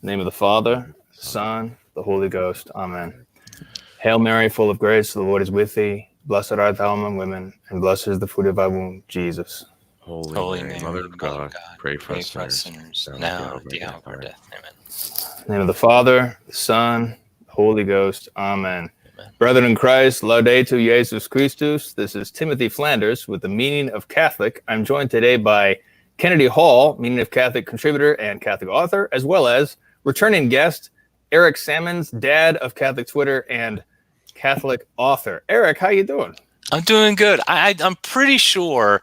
In the name of the Father, Son, the Holy Ghost. Amen. Hail Mary, full of grace, the Lord is with thee. Blessed art thou among women, and blessed is the fruit of thy womb, Jesus. Holy Mary, Mother of God, pray for us sinners, now at the hour of our death. Amen. In the name of the Father, the Son, the Holy Ghost. Amen. Amen. Brethren in Christ, Laudetur Jesus Christus. This is Timothy Flanders with the Meaning of Catholic. I'm joined today by Kennedy Hall, Meaning of Catholic contributor and Catholic author, as well as returning guest Eric Sammons, dad of Catholic Twitter and Catholic author. Eric, how you doing? I'm doing good. I'm pretty sure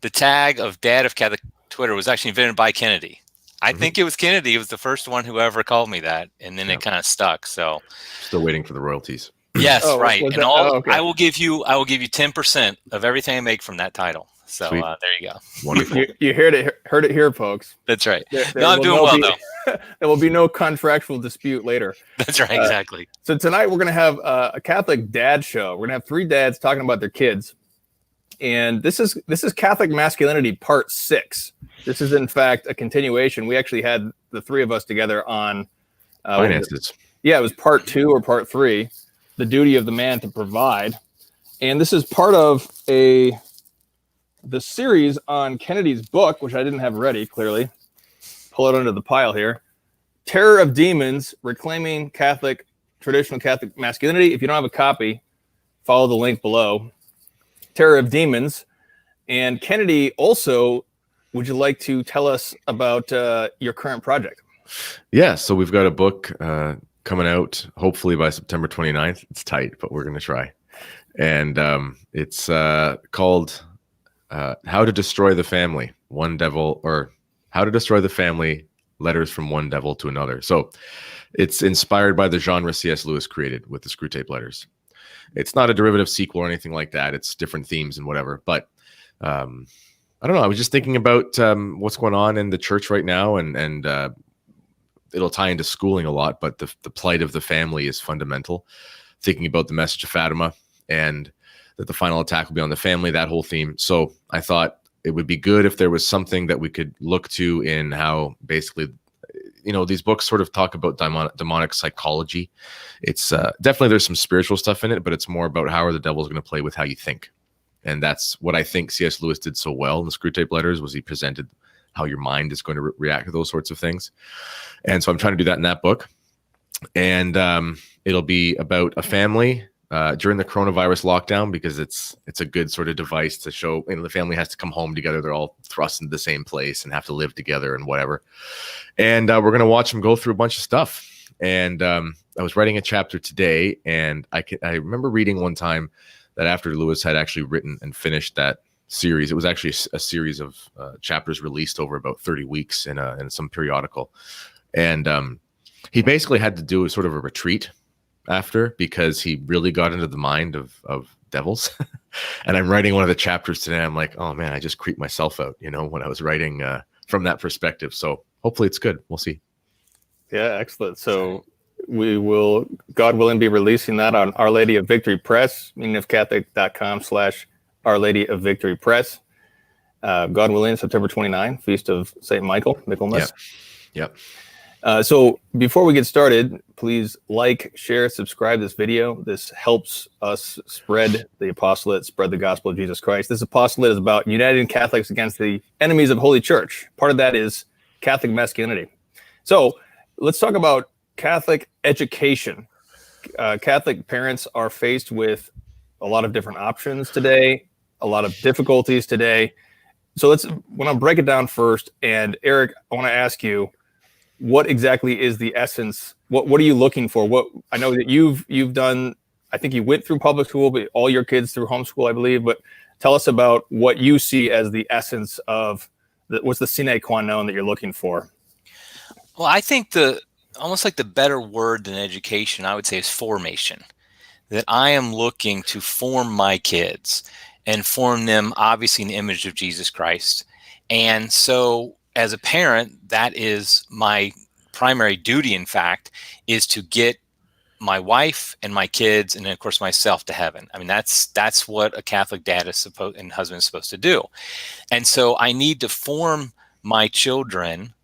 the tag of dad of Catholic Twitter was actually invented by Kennedy. I think it was Kennedy. He was the first one who ever called me that, and then it kind of stuck. So still waiting for the royalties. Yes, right. And okay. I will give you 10% of everything I make from that title. So there you go. Wonderful. You heard it here, folks. That's right. I'm doing well, though. There will be no contractual dispute later. That's right, exactly. So tonight we're going to have a Catholic dad show. We're going to have three dads talking about their kids. And this is Catholic Masculinity Part 6. This is, in fact, a continuation. We actually had the three of us together on finances. It was Part 2 or Part 3, The Duty of the Man to Provide. And this is part of the series on Kennedy's book, which I didn't have ready, clearly. Pull it under the pile here. Terror of Demons, Reclaiming Traditional Catholic Masculinity. If you don't have a copy, follow the link below. Terror of Demons. And Kennedy, also, would you like to tell us about your current project? Yeah, so we've got a book coming out, hopefully by September 29th. It's tight, but we're going to try. And it's called How to Destroy the Family, How to Destroy the Family, Letters from One Devil to Another. So it's inspired by the genre C.S. Lewis created with the Screwtape Letters. It's not a derivative sequel or anything like that. It's different themes and whatever. But I don't know. I was just thinking about what's going on in the church right now, and it'll tie into schooling a lot, but the plight of the family is fundamental. Thinking about the message of Fatima and that the final attack will be on the family, that whole theme. So I thought it would be good if there was something that we could look to in how basically, these books sort of talk about demonic psychology. It's definitely there's some spiritual stuff in it, but it's more about how are the devils going to play with how you think. And that's what I think C.S. Lewis did so well in the Screwtape Letters, was he presented how your mind is going to react to those sorts of things. And so I'm trying to do that in that book. And it'll be about a family during the coronavirus lockdown, because it's a good sort of device to show, the family has to come home together. They're all thrust into the same place and have to live together and whatever. And we're going to watch them go through a bunch of stuff. And I was writing a chapter today, and I remember reading one time that after Lewis had actually written and finished that series, it was actually a series of chapters released over about 30 weeks in some periodical. And he basically had to do sort of a retreat after, because he really got into the mind of devils. And I'm writing one of the chapters today. I'm like, oh man, I just creeped myself out, when I was writing from that perspective. So hopefully it's good. We'll see. Yeah, excellent. So we will, God willing, be releasing that on Our Lady of Victory Press, meaningofcatholic.com/Our Lady of Victory Press. God willing, September 29, Feast of St. Michaelmas. Yep. So before we get started, please like, share, subscribe this video. This helps us spread the apostolate, spread the gospel of Jesus Christ. This apostolate is about uniting Catholics against the enemies of Holy Church. Part of that is Catholic masculinity. So let's talk about Catholic education. Catholic parents are faced with a lot of different options today, a lot of difficulties today. So let's break it down first. And Eric, I want to ask you, what exactly is the essence? What are you looking for? What I know that you've done, I think you went through public school, but all your kids through homeschool, I believe. But tell us about what you see as the essence of what's the sine qua non that you're looking for? Well, I think almost like the better word than education, I would say, is formation. That I am looking to form my kids and form them obviously in the image of Jesus Christ. And so as a parent, that is my primary duty, in fact, is to get my wife and my kids, and then of course myself, to heaven. I mean, that's what a Catholic dad and husband is supposed to do. And so I need to form my children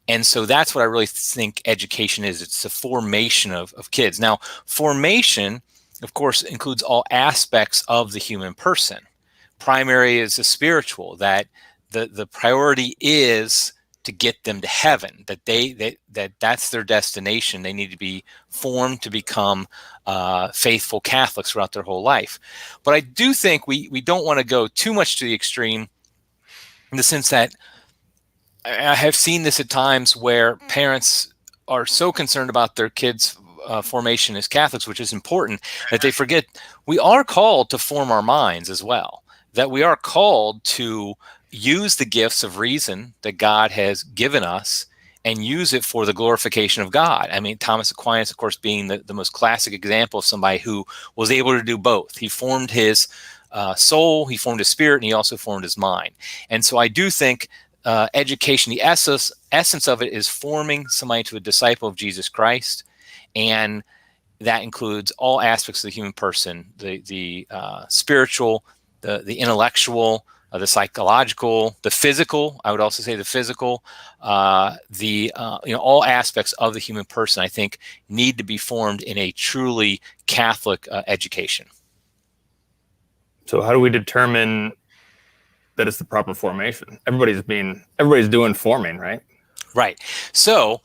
And so that's what I really think education is. It's the formation of kids. Now, formation, of course, includes all aspects of the human person. Primary is the spiritual, that the priority is to get them to heaven, that's their destination. They need to be formed to become faithful Catholics throughout their whole life. But I do think we don't want to go too much to the extreme, in the sense that I have seen this at times where parents are so concerned about their kids' formation as Catholics, which is important, that they forget we are called to form our minds as well, that we are called to use the gifts of reason that God has given us and use it for the glorification of God. I mean, Thomas Aquinas, of course, being the most classic example of somebody who was able to do both. He formed his soul, he formed his spirit, and he also formed his mind. And so I do think education, the essence of it is forming somebody to a disciple of Jesus Christ, and that includes all aspects of the human person: the spiritual, the intellectual, the psychological, the physical. I would also say the physical, all aspects of the human person, I think, need to be formed in a truly Catholic education. So how do we determine that it's the proper formation? Everybody's doing forming, right? Right. So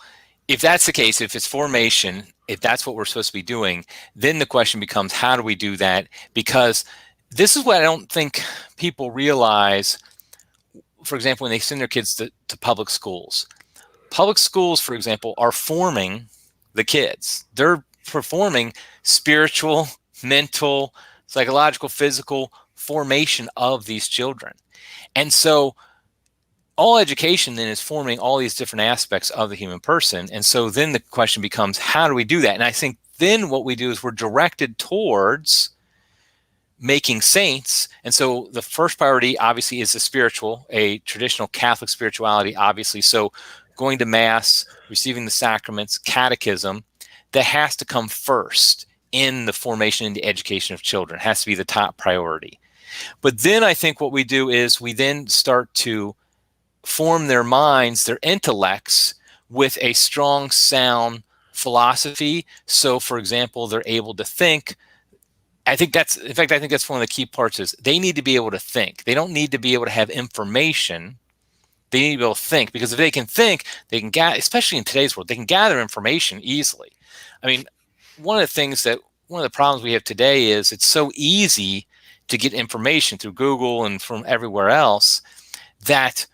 if that's the case, if it's formation, if that's what we're supposed to be doing, then the question becomes, how do we do that? Because this is what I don't think people realize. For example, when they send their kids to public schools, for example, are forming the kids. They're performing spiritual, mental, psychological, physical formation of these children. And so all education then is forming all these different aspects of the human person. And so then the question becomes, how do we do that? And I think then what we do is we're directed towards making saints. And so the first priority obviously is the spiritual, a traditional Catholic spirituality, obviously. So going to Mass, receiving the sacraments, catechism, that has to come first in the formation and the education of children. It has to be the top priority. But then I think what we do is we then start to form their minds, their intellects, with a strong, sound philosophy. So, for example, they're able to think. I think that's one of the key parts is they need to be able to think. They don't need to be able to have information. They need to be able to think, because if they can think, they can gather, especially in today's world, they can gather information easily. I mean, one of the problems we have today is it's so easy to get information through Google and from everywhere else that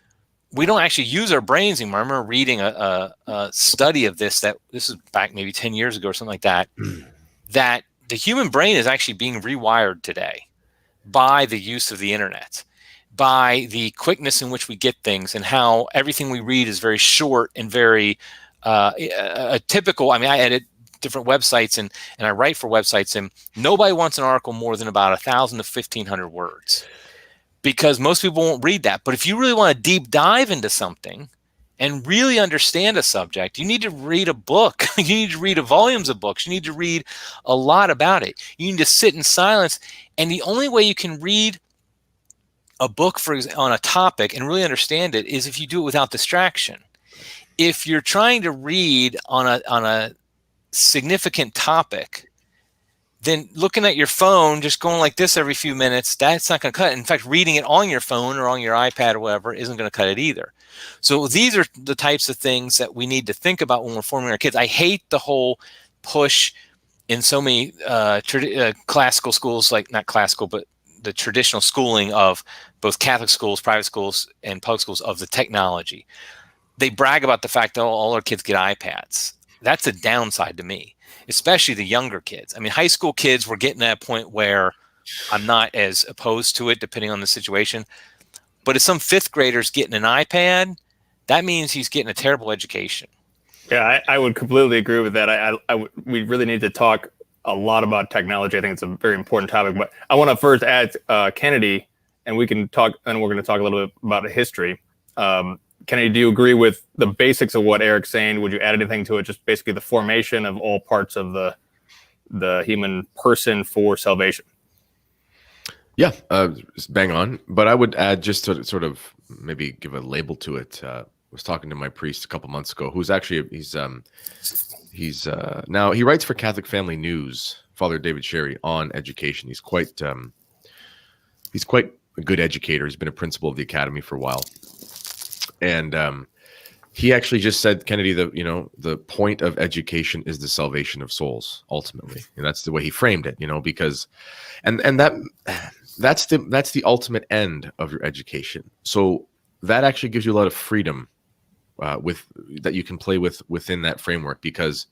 we don't actually use our brains anymore. I remember reading a study of this is back maybe 10 years ago or something like that, that the human brain is actually being rewired today by the use of the internet, by the quickness in which we get things, and how everything we read is very short and very typical. I mean, I edit different websites and I write for websites, and nobody wants an article more than about 1,000 to 1,500 words, because most people won't read that. But if you really want to deep dive into something and really understand a subject, you need to read a book. You need to read volumes of books. You need to read a lot about it. You need to sit in silence. And the only way you can read a book on a topic and really understand it is if you do it without distraction. If you're trying to read on a significant topic, then looking at your phone, just going like this every few minutes, that's not going to cut it. In fact, reading it on your phone or on your iPad or whatever isn't going to cut it either. So these are the types of things that we need to think about when we're forming our kids. I hate the whole push in so many classical schools, like not classical, but the traditional schooling of both Catholic schools, private schools, and public schools, of the technology. They brag about the fact that all our kids get iPads. That's a downside to me, especially the younger kids. I mean, high school kids, we're getting at a point where I'm not as opposed to it, depending on the situation. But if some fifth grader's getting an iPad, that means he's getting a terrible education. Yeah, I would completely agree with that. We really need to talk a lot about technology. I think it's a very important topic. But I want to first add Kennedy, and we can talk, and we're going to talk a little bit about history. Kennedy, do you agree with the basics of what Eric's saying? Would you add anything to it? Just basically the formation of all parts of the human person for salvation. Yeah, bang on. But I would add, just to sort of maybe give a label to it, was talking to my priest a couple months ago, who's actually now he writes for Catholic Family News, Father David Sherry, on education. He's quite a good educator. He's been a principal of the Academy for a while, and he actually just said, Kennedy, the point of education is the salvation of souls, ultimately. And that's the way he framed it, because, and that's the ultimate end of your education. So that actually gives you a lot of freedom that you can play with within that framework, because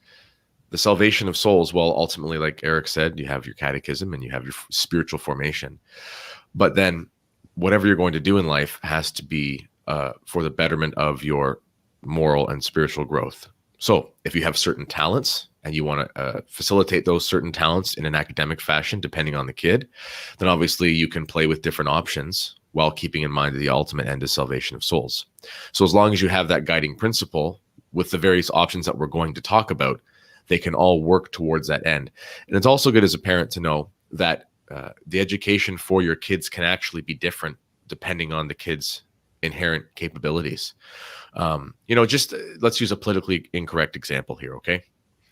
the salvation of souls, well, ultimately, like Eric said, you have your catechism and you have your spiritual formation, but then whatever you're going to do in life has to be for the betterment of your moral and spiritual growth. So if you have certain talents and you want to facilitate those certain talents in an academic fashion, depending on the kid, then obviously you can play with different options while keeping in mind that the ultimate end is salvation of souls. So as long as you have that guiding principle with the various options that we're going to talk about, they can all work towards that end. And it's also good as a parent to know that the education for your kids can actually be depending on the kids' inherent capabilities. Just let's use a politically incorrect example here, okay?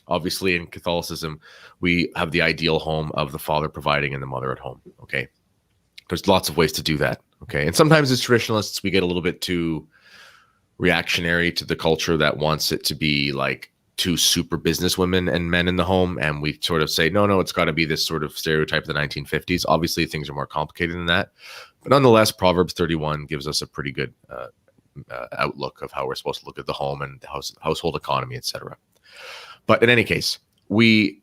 Obviously, in Catholicism, we have the ideal home of the father providing and the mother at home, okay? There's lots of ways to do that, okay? And sometimes as traditionalists, we get a little bit too reactionary to the culture that wants it to be like two super business women and men in the home, and we sort of say, no, it's got to be this sort of stereotype of the 1950s. Obviously, things are more complicated than that. But nonetheless, Proverbs 31 gives us a pretty good outlook of how we're supposed to look at the home and the household economy, etc. But in any case, we,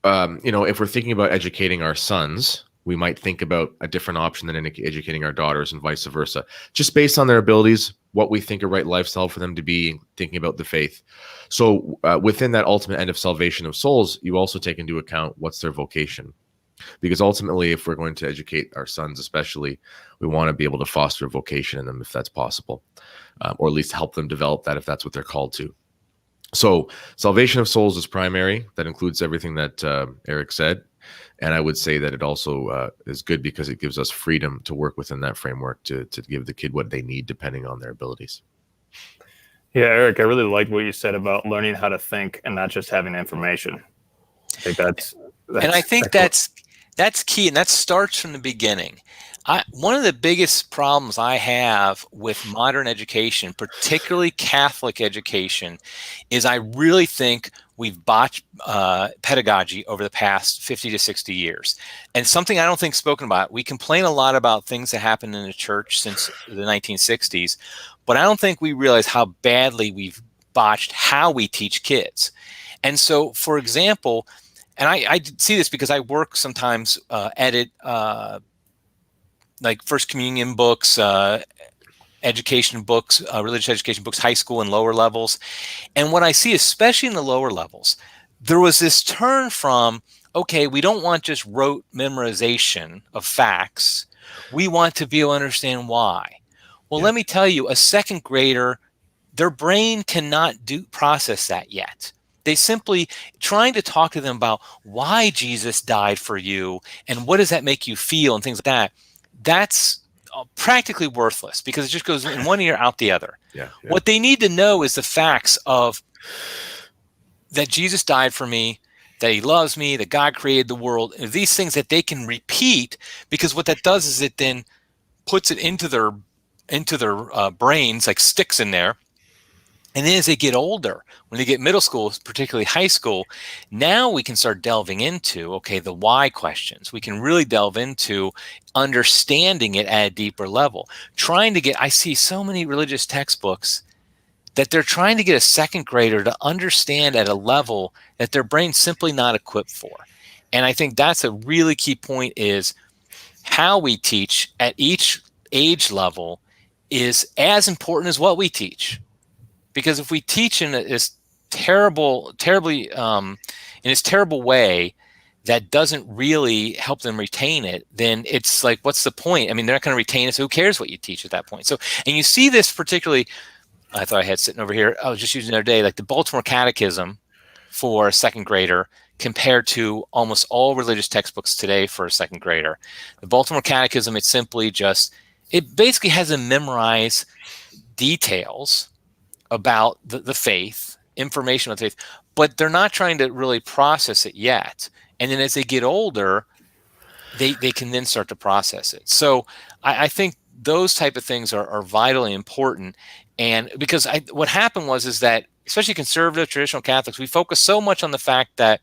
if we're thinking about educating our sons, we might think about a different option than educating our daughters and vice versa, just based on their abilities, what we think a right lifestyle for them to be, thinking about the faith. So within that ultimate end of salvation of souls, you also take into account what's their vocation. Because ultimately, if we're going to educate our sons especially, we want to be able to foster a vocation in them if that's possible, or at least help them develop that if that's what they're called to. So salvation of souls is primary. That includes everything that Eric said. And I would say that it also is good because it gives us freedom to work within that framework to give the kid what they need depending on their abilities. Yeah, Eric, I really liked what you said about learning how to think and not just having information. I think that's and I think that's key, and that starts from the beginning. One of the biggest problems I have with modern education, particularly Catholic education, is I really think we've botched pedagogy over the past 50 to 60 years. And something I don't think spoken about, we complain a lot about things that happened in the church since the 1960s, but I don't think we realize how badly we've botched how we teach kids. And so, for example, and I see this because I work sometimes, edit like First Communion books, education books, religious education books, high school and lower levels. And what I see, especially in the lower levels, there was this turn from, okay, we don't want just rote memorization of facts. We want to be able to understand why. Well, let me tell you, a second grader, their brain cannot process that yet. They simply trying to talk to them about why Jesus died for you and what does that make you feel and things like that. That's practically worthless because it just goes in one ear out the other. What they need to know is the facts of that Jesus died for me, that he loves me, that God created the world, and these things that they can repeat, because what that does is it then puts it into their brains, like sticks in there. And then as they get older, when they get middle school, particularly high school, now we can start delving into, okay, the why questions. We can really delve into understanding it at a deeper level. I see so many religious textbooks that they're trying to get a second grader to understand at a level that their brain's simply not equipped for. And I think that's a really key point, is how we teach at each age level is as important as what we teach. Because if we teach in this terrible way that doesn't really help them retain it, then it's like, what's the point? I mean, they're not going to retain it, so who cares what you teach at that point? So, and you see this particularly, I thought I had sitting over here, I was just using the other day, like the Baltimore Catechism for a second grader compared to almost all religious textbooks today for a second grader. The Baltimore Catechism, it basically has them memorize details about the faith, information about the faith, but they're not trying to really process it yet. And then as they get older, they can then start to process it. So I think those type of things are vitally important. And because what happened is that, especially conservative traditional Catholics, we focus so much on the fact that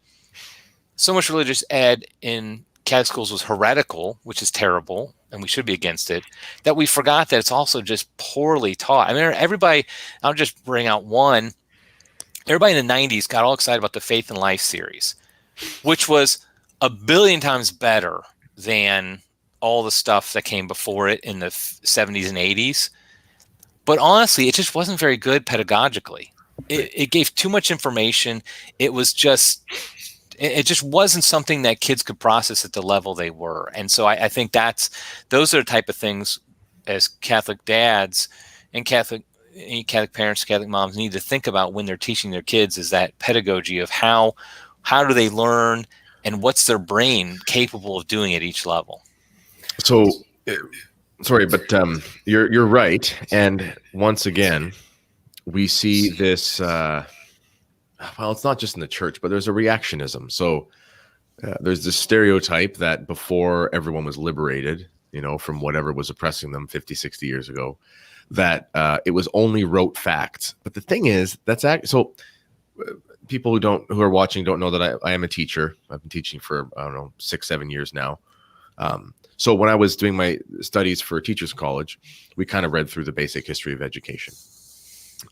so much religious ed in Catholic schools was heretical, which is terrible, and we should be against it, that we forgot that it's also just poorly taught. I mean, everybody, I'll just bring out one. Everybody in the 90s got all excited about the Faith and Life series, which was a billion times better than all the stuff that came before it in the 70s and 80s. But honestly, it just wasn't very good pedagogically. It gave too much information. It just wasn't something that kids could process at the level they were. And so I think those are the type of things as Catholic dads and Catholic parents, Catholic moms need to think about when they're teaching their kids, is that pedagogy of how do they learn and what's their brain capable of doing at each level. So, sorry, but you're right. And once again, we see this, well, it's not just in the church, but there's a reactionism. So there's this stereotype that before everyone was liberated, from whatever was oppressing them 50, 60 years ago, that it was only rote facts. But the thing is, that's so people who are watching don't know that I am a teacher. I've been teaching for, 6-7 years now. So when I was doing my studies for Teachers College, we kind of read through the basic history of education.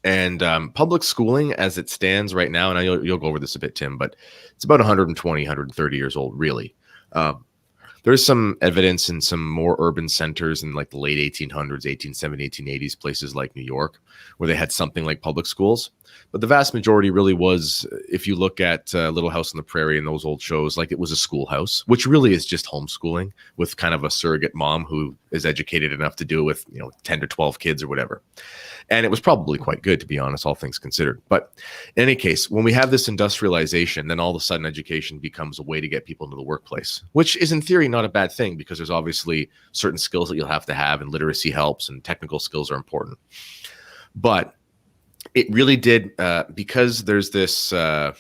And public schooling as it stands right now, and you'll go over this a bit, Tim, but it's about 120, 130 years old, really. There's some evidence in some more urban centers in like the late 1800s, 1870s, 1880s, places like New York, where they had something like public schools. But the vast majority really was, if you look at Little House on the Prairie and those old shows, like it was a schoolhouse, which really is just homeschooling with kind of a surrogate mom who is educated enough to do it with 10 to 12 kids or whatever. And it was probably quite good, to be honest, all things considered. But in any case, when we have this industrialization, then all of a sudden education becomes a way to get people into the workplace, which is in theory not a bad thing, because there's obviously certain skills that you'll have to have, and literacy helps, and technical skills are important. But it really did, because there's this sort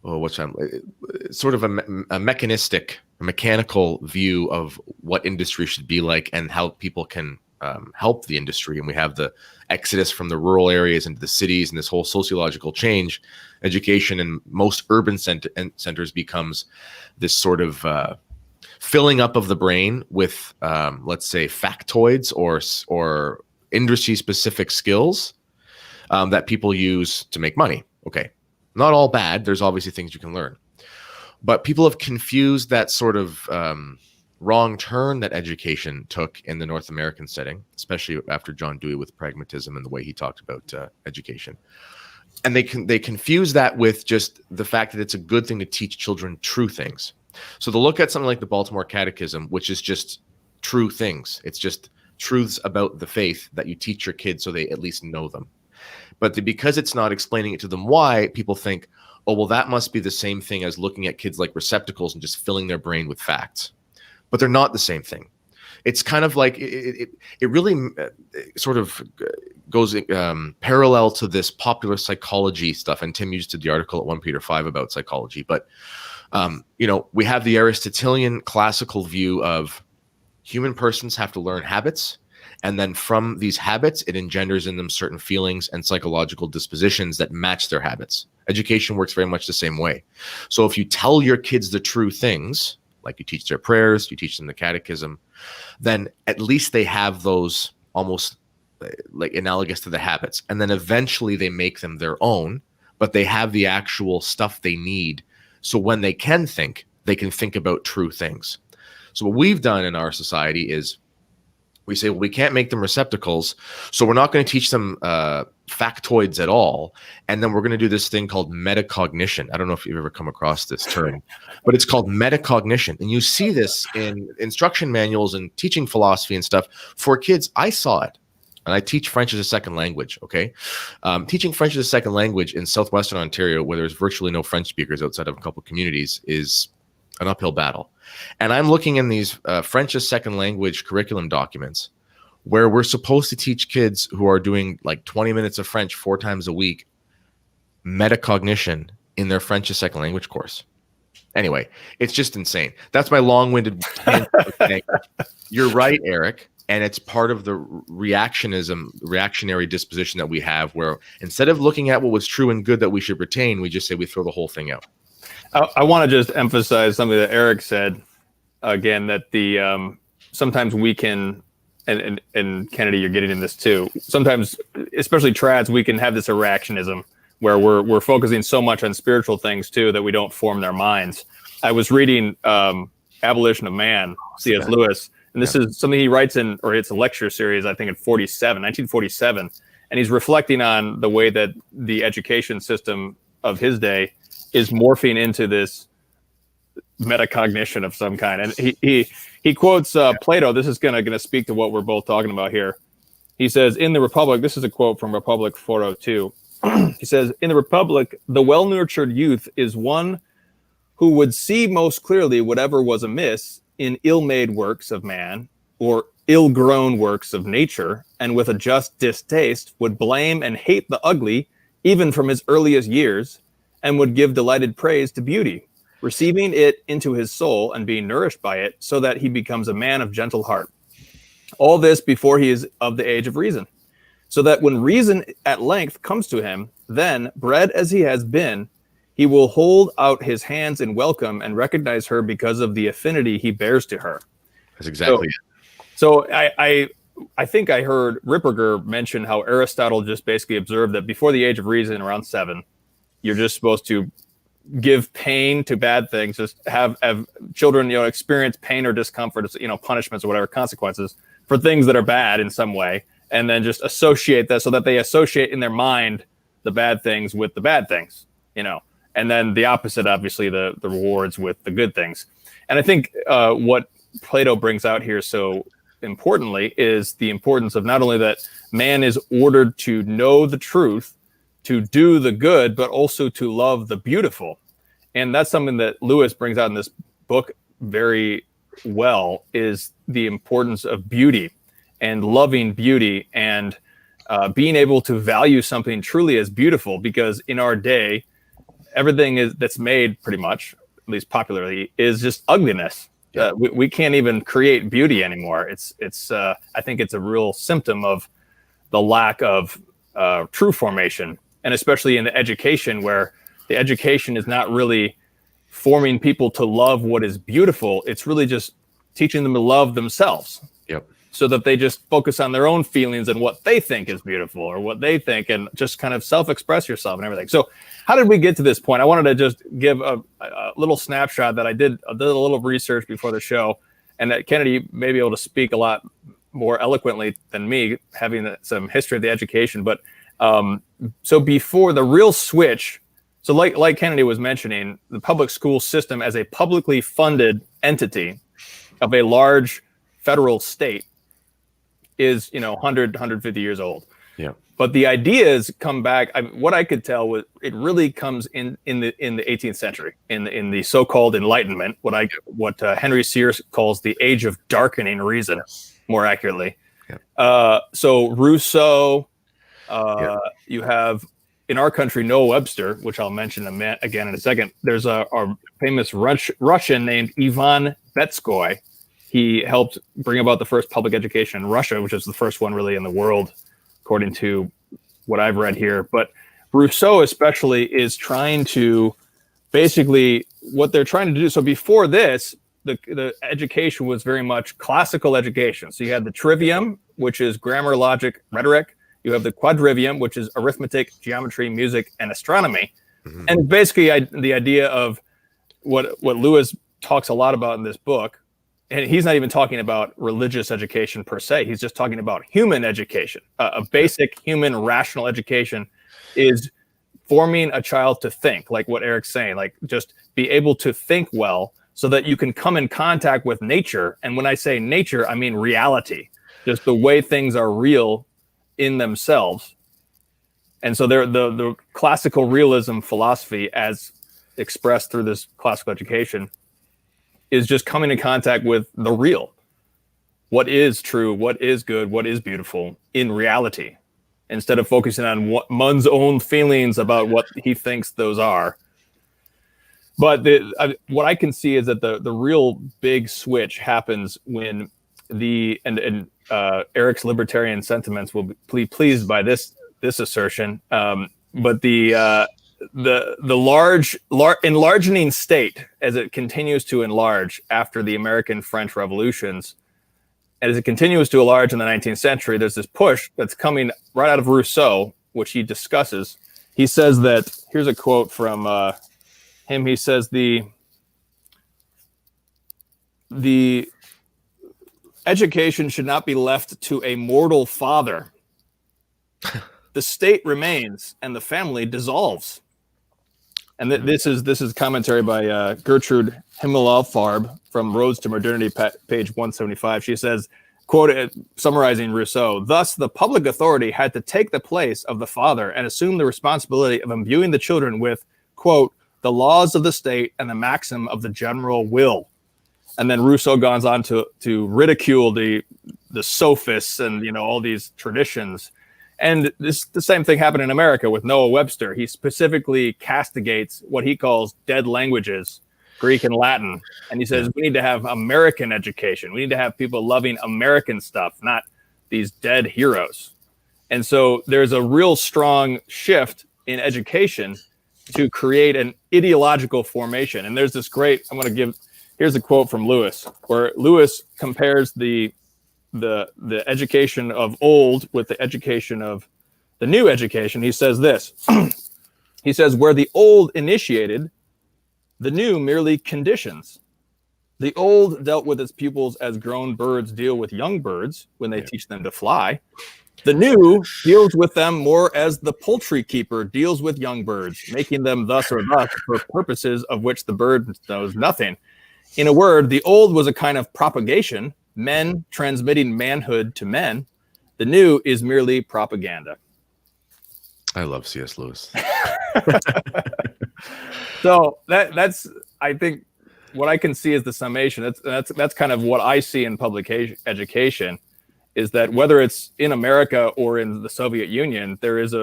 of a mechanical view of what industry should be like and how people can help the industry. And we have the exodus from the rural areas into the cities, and this whole sociological change. Education in most urban centers becomes this sort of filling up of the brain with, let's say, factoids or industry-specific skills that people use to make money. Okay, not all bad. There's obviously things you can learn. But people have confused that sort of wrong turn that education took in the North American setting, especially after John Dewey with pragmatism and the way he talked about education. And they confuse that with just the fact that it's a good thing to teach children true things. So they'll look at something like the Baltimore Catechism, which is just true things. It's just truths about the faith that you teach your kids so they at least know them. But because it's not explaining it to them why, people think, oh, well, that must be the same thing as looking at kids like receptacles and just filling their brain with facts. But they're not the same thing. It's kind of like it really sort of goes parallel to this popular psychology stuff. And Tim used the article at 1 Peter 5 about psychology. But, we have the Aristotelian classical view of human persons have to learn habits. And then from these habits, it engenders in them certain feelings and psychological dispositions that match their habits. Education works very much the same way. So if you tell your kids the true things, like you teach their prayers, you teach them the catechism, then at least they have those almost like analogous to the habits. And then eventually they make them their own, but they have the actual stuff they need. So when they can think about true things. So what we've done in our society is we say, well, we can't make them receptacles, so we're not going to teach them factoids at all. And then we're going to do this thing called metacognition. I don't know if you've ever come across this term, but it's called metacognition. And you see this in instruction manuals and teaching philosophy and stuff for kids. I saw it. And I teach French as a second language, okay? Teaching French as a second language in southwestern Ontario, where there's virtually no French speakers outside of a couple communities, is an uphill battle. And I'm looking in these French as second language curriculum documents where we're supposed to teach kids who are doing like 20 minutes of French 4 times a week metacognition in their French as second language course. Anyway, it's just insane. That's my long-winded thing. You're right, Eric. And it's part of the reactionary disposition that we have, where instead of looking at what was true and good that we should retain, we just say we throw the whole thing out. I want to just emphasize something that Eric said again, that the sometimes we can, and Kennedy, you're getting in this too. Sometimes, especially trads, we can have this irrationism where we're focusing so much on spiritual things too that we don't form their minds. I was reading Abolition of Man, C.S. Lewis. And this is something he writes in, or it's a lecture series, I think in 1947. And he's reflecting on the way that the education system of his day is morphing into this metacognition of some kind. And he quotes Plato. This is gonna speak to what we're both talking about here. He says, in the Republic, this is a quote from Republic 402. He says, in the Republic, the well-nurtured youth is one who would see most clearly whatever was amiss in ill-made works of man or ill-grown works of nature, and with a just distaste would blame and hate the ugly even from his earliest years, and would give delighted praise to beauty, receiving it into his soul and being nourished by it, so that he becomes a man of gentle heart. All this before he is of the age of reason, so that when reason at length comes to him, then, bred as he has been, he will hold out his hands in welcome and recognize her because of the affinity he bears to her. That's exactly it. So I think I heard Ripperger mention how Aristotle just basically observed that before the age of reason, around 7, you're just supposed to give pain to bad things, just have children, experience pain or discomfort, punishments or whatever, consequences for things that are bad in some way, and then just associate that so that they associate in their mind the bad things with the bad things, and then the opposite, obviously, the rewards with the good things. And I think what Plato brings out here so importantly is the importance of not only that man is ordered to know the truth, to do the good, but also to love the beautiful. And that's something that Lewis brings out in this book very well, is the importance of beauty and loving beauty and being able to value something truly as beautiful, because in our day, everything that's made pretty much, at least popularly, is just ugliness. Yeah. We can't even create beauty anymore. It's I think it's a real symptom of the lack of true formation, and especially in the education, where the education is not really forming people to love what is beautiful. It's really just teaching them to love themselves. Yep. So that they just focus on their own feelings and what they think is beautiful or what they think, and just kind of self-express yourself and everything. So how did we get to this point? I wanted to just give a little snapshot that I did a little research before the show, and that Kennedy may be able to speak a lot more eloquently than me, having some history of the education. But so before the real switch, so like Kennedy was mentioning, the public school system as a publicly funded entity of a large federal state is 100 150 years old. Yeah. But the ideas come back. What I could tell was it really comes in the 18th century, in the so-called Enlightenment, what Henry Sears calls the age of darkening reason, more accurately. Yeah. So Rousseau, you have in our country Noah Webster, which I'll mention again in a second. There's a famous Russian named Ivan Betskoy. He helped bring about the first public education in Russia, which is the first one really in the world, according to what I've read here. But Rousseau especially is trying to basically what they're trying to do. So before this, the education was very much classical education. So you had the trivium, which is grammar, logic, rhetoric. You have the quadrivium, which is arithmetic, geometry, music, and astronomy. Mm-hmm. And basically the idea of what Lewis talks a lot about in this book, and he's not even talking about religious education per se. He's just talking about human education. A basic human rational education is forming a child to think, like what Eric's saying, like just be able to think well so that you can come in contact with nature. And when I say nature, I mean reality, just the way things are real in themselves. And so the classical realism philosophy, as expressed through this classical education, is just coming in contact with the real. what is true, what is good, what is beautiful in reality, instead of focusing on what one's own feelings about what he thinks those are. But what I can see is that the real big switch happens when Eric's libertarian sentiments will be pleased by this assertion. But the enlarging state, as it continues to enlarge after the American French revolutions, and as it continues to enlarge in the 19th century, there's this push that's coming right out of Rousseau, which he discusses. He says that, here's a quote from him. He says the education should not be left to a mortal father. The state remains and the family dissolves. And this is commentary by Gertrude Himmelfarb from Roads to Modernity, page 175. She says, quote, summarizing Rousseau, thus the public authority had to take the place of the father and assume the responsibility of imbuing the children with, quote, the laws of the state and the maxim of the general will. And then Rousseau goes on to ridicule the sophists and all these traditions. And the same thing happened in America with Noah Webster. He specifically castigates what he calls dead languages, Greek and Latin. And he says, we need to have American education. We need to have people loving American stuff, not these dead heroes. And so there's a real strong shift in education to create an ideological formation. And there's this great, here's a quote from Lewis, where Lewis compares the education of old with the education of the new education. He says this. He says, where the old initiated, the new merely conditions. The old dealt with its pupils as grown birds deal with young birds when they teach them to fly. The new deals with them more as the poultry keeper deals with young birds, making them thus or thus for purposes of which the bird knows nothing. In a word, the old was a kind of propagation, men transmitting manhood to men. The new is merely propaganda. I love C.S. Lewis. So that's I think what I can see is the summation. That's kind of what I see in public education, is that whether it's in America or in the Soviet Union, there's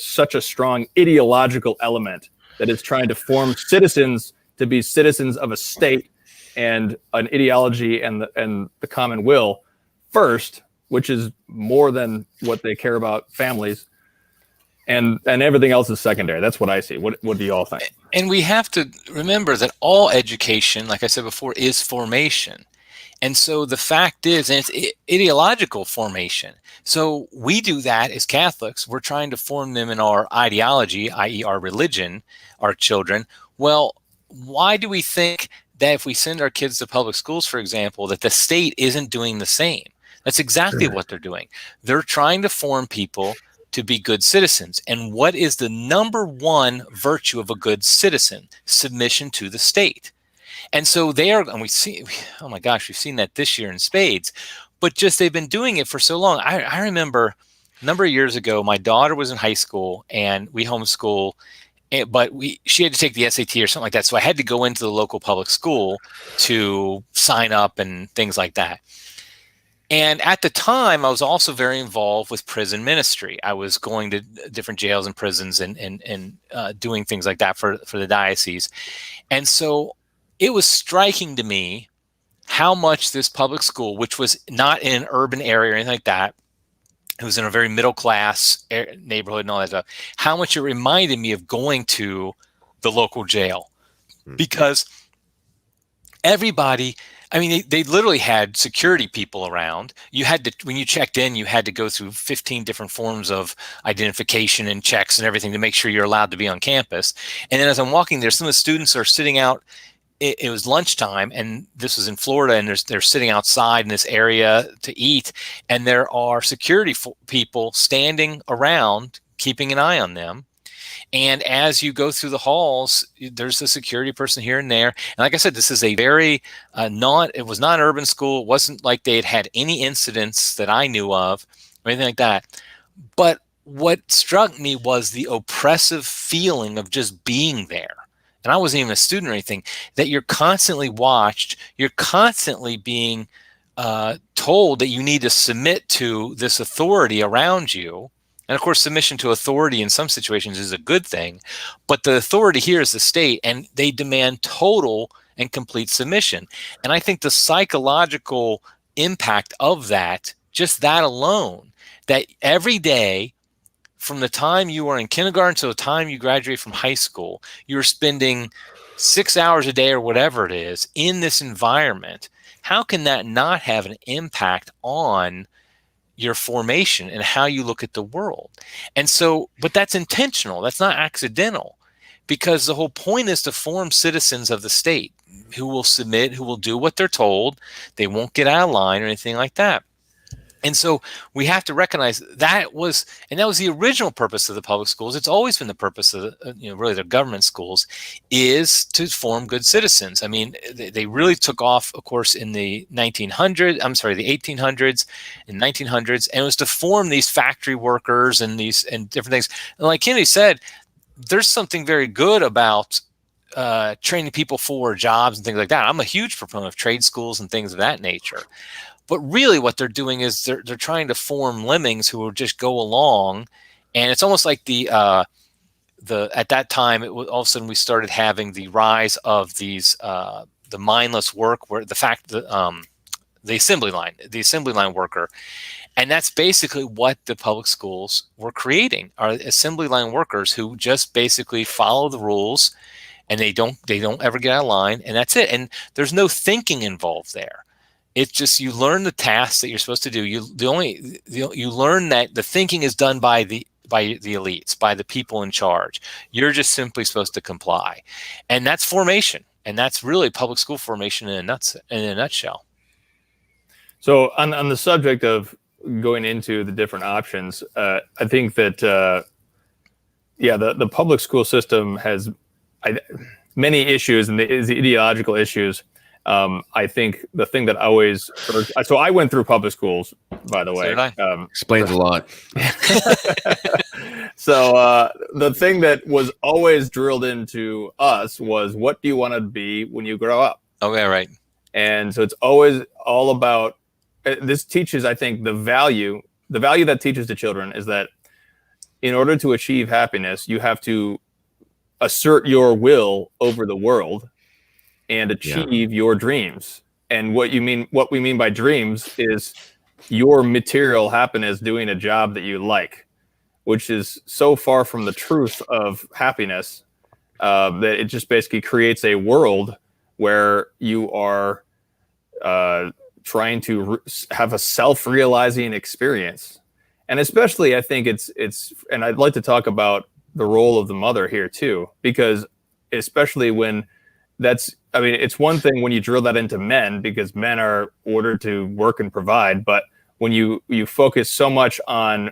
such a strong ideological element that is trying to form citizens to be citizens of a state and an ideology and the common will first, which is more than what they care about families, and everything else is secondary. That's what I see. What do you all think? And we have to remember that all education, like I said before, is formation. And so the fact is, and it's ideological formation. So we do that as Catholics. We're trying to form them in our ideology, i.e. our religion, our children. Well, why do we think that if we send our kids to public schools, for example, that the state isn't doing the same? That's exactly what they're doing. They're trying to form people to be good citizens. And what is the number one virtue of a good citizen? Submission to the state. And so and we see, oh my gosh, we've seen that this year in spades, but just they've been doing it for so long. I remember a number of years ago, my daughter was in high school and we homeschool, but she had to take the SAT or something like that. So I had to go into the local public school to sign up and things like that. And at the time, I was also very involved with prison ministry. I was going to different jails and prisons and doing things like that for the diocese. And so it was striking to me how much this public school, which was not in an urban area or anything like that, it was in a very middle class neighborhood and all that stuff, how much it reminded me of going to the local jail. Because everybody, I mean, they literally had security people around. You had to, when you checked in, you had to go through 15 different forms of identification and checks and everything to make sure you're allowed to be on campus. And then as I'm walking there, some of the students are sitting out. It was lunchtime, and this was in Florida, and they're sitting outside in this area to eat, and there are security people standing around keeping an eye on them. And as you go through the halls, there's a security person here and there. And like I said, this is a very it was not an urban school. It wasn't like they had any incidents that I knew of or anything like that. But what struck me was the oppressive feeling of just being there. And I wasn't even a student or anything, that you're constantly watched, you're constantly being told that you need to submit to this authority around you. And of course, submission to authority in some situations is a good thing, but the authority here is the state, and they demand total and complete submission. And I think the psychological impact of that, just that alone, that every day from the time you are in kindergarten to the time you graduate from high school, you're spending 6 hours a day or whatever it is in this environment. How can that not have an impact on your formation and how you look at the world? And so, but that's intentional. That's not accidental, because the whole point is to form citizens of the state who will submit, who will do what they're told. They won't get out of line or anything like that. And so we have to recognize that was the original purpose of the public schools. It's always been the purpose of really the government schools, is to form good citizens. I mean, they really took off, of course, in the 1800s and 1900s, and it was to form these factory workers and different things. And like Kennedy said, there's something very good about training people for jobs and things like that. I'm a huge proponent of trade schools and things of that nature. But really what they're doing is they're trying to form lemmings who will just go along. And it's almost like at that time, all of a sudden we started having the rise of these, the mindless work, where the assembly line worker. And that's basically what the public schools were creating, are assembly line workers who just basically follow the rules, and they don't ever get out of line, and that's it. And there's no thinking involved there. It's just, you learn the tasks that you're supposed to do. You learn that the thinking is done by the elites, by the people in charge. You're just simply supposed to comply, and that's formation, and that's really public school formation in a nutshell. So on the subject of going into the different options, I think that the public school system has many issues, and the ideological issues. I think the thing that always so I went through public schools, by the way. Explains a lot. So the thing that was always drilled into us was, what do you want to be when you grow up? Okay, right. And so it's always all about, this teaches, I think, the value that teaches to children is that in order to achieve happiness, you have to assert your will over the world and achieve your dreams. And what we mean by dreams is your material happiness doing a job that you like, which is so far from the truth of happiness that it just basically creates a world where you are trying to have a self-realizing experience. And especially, I think it's, and I'd like to talk about the role of the mother here too, because especially when it's one thing when you drill that into men, because men are ordered to work and provide. But when you focus so much on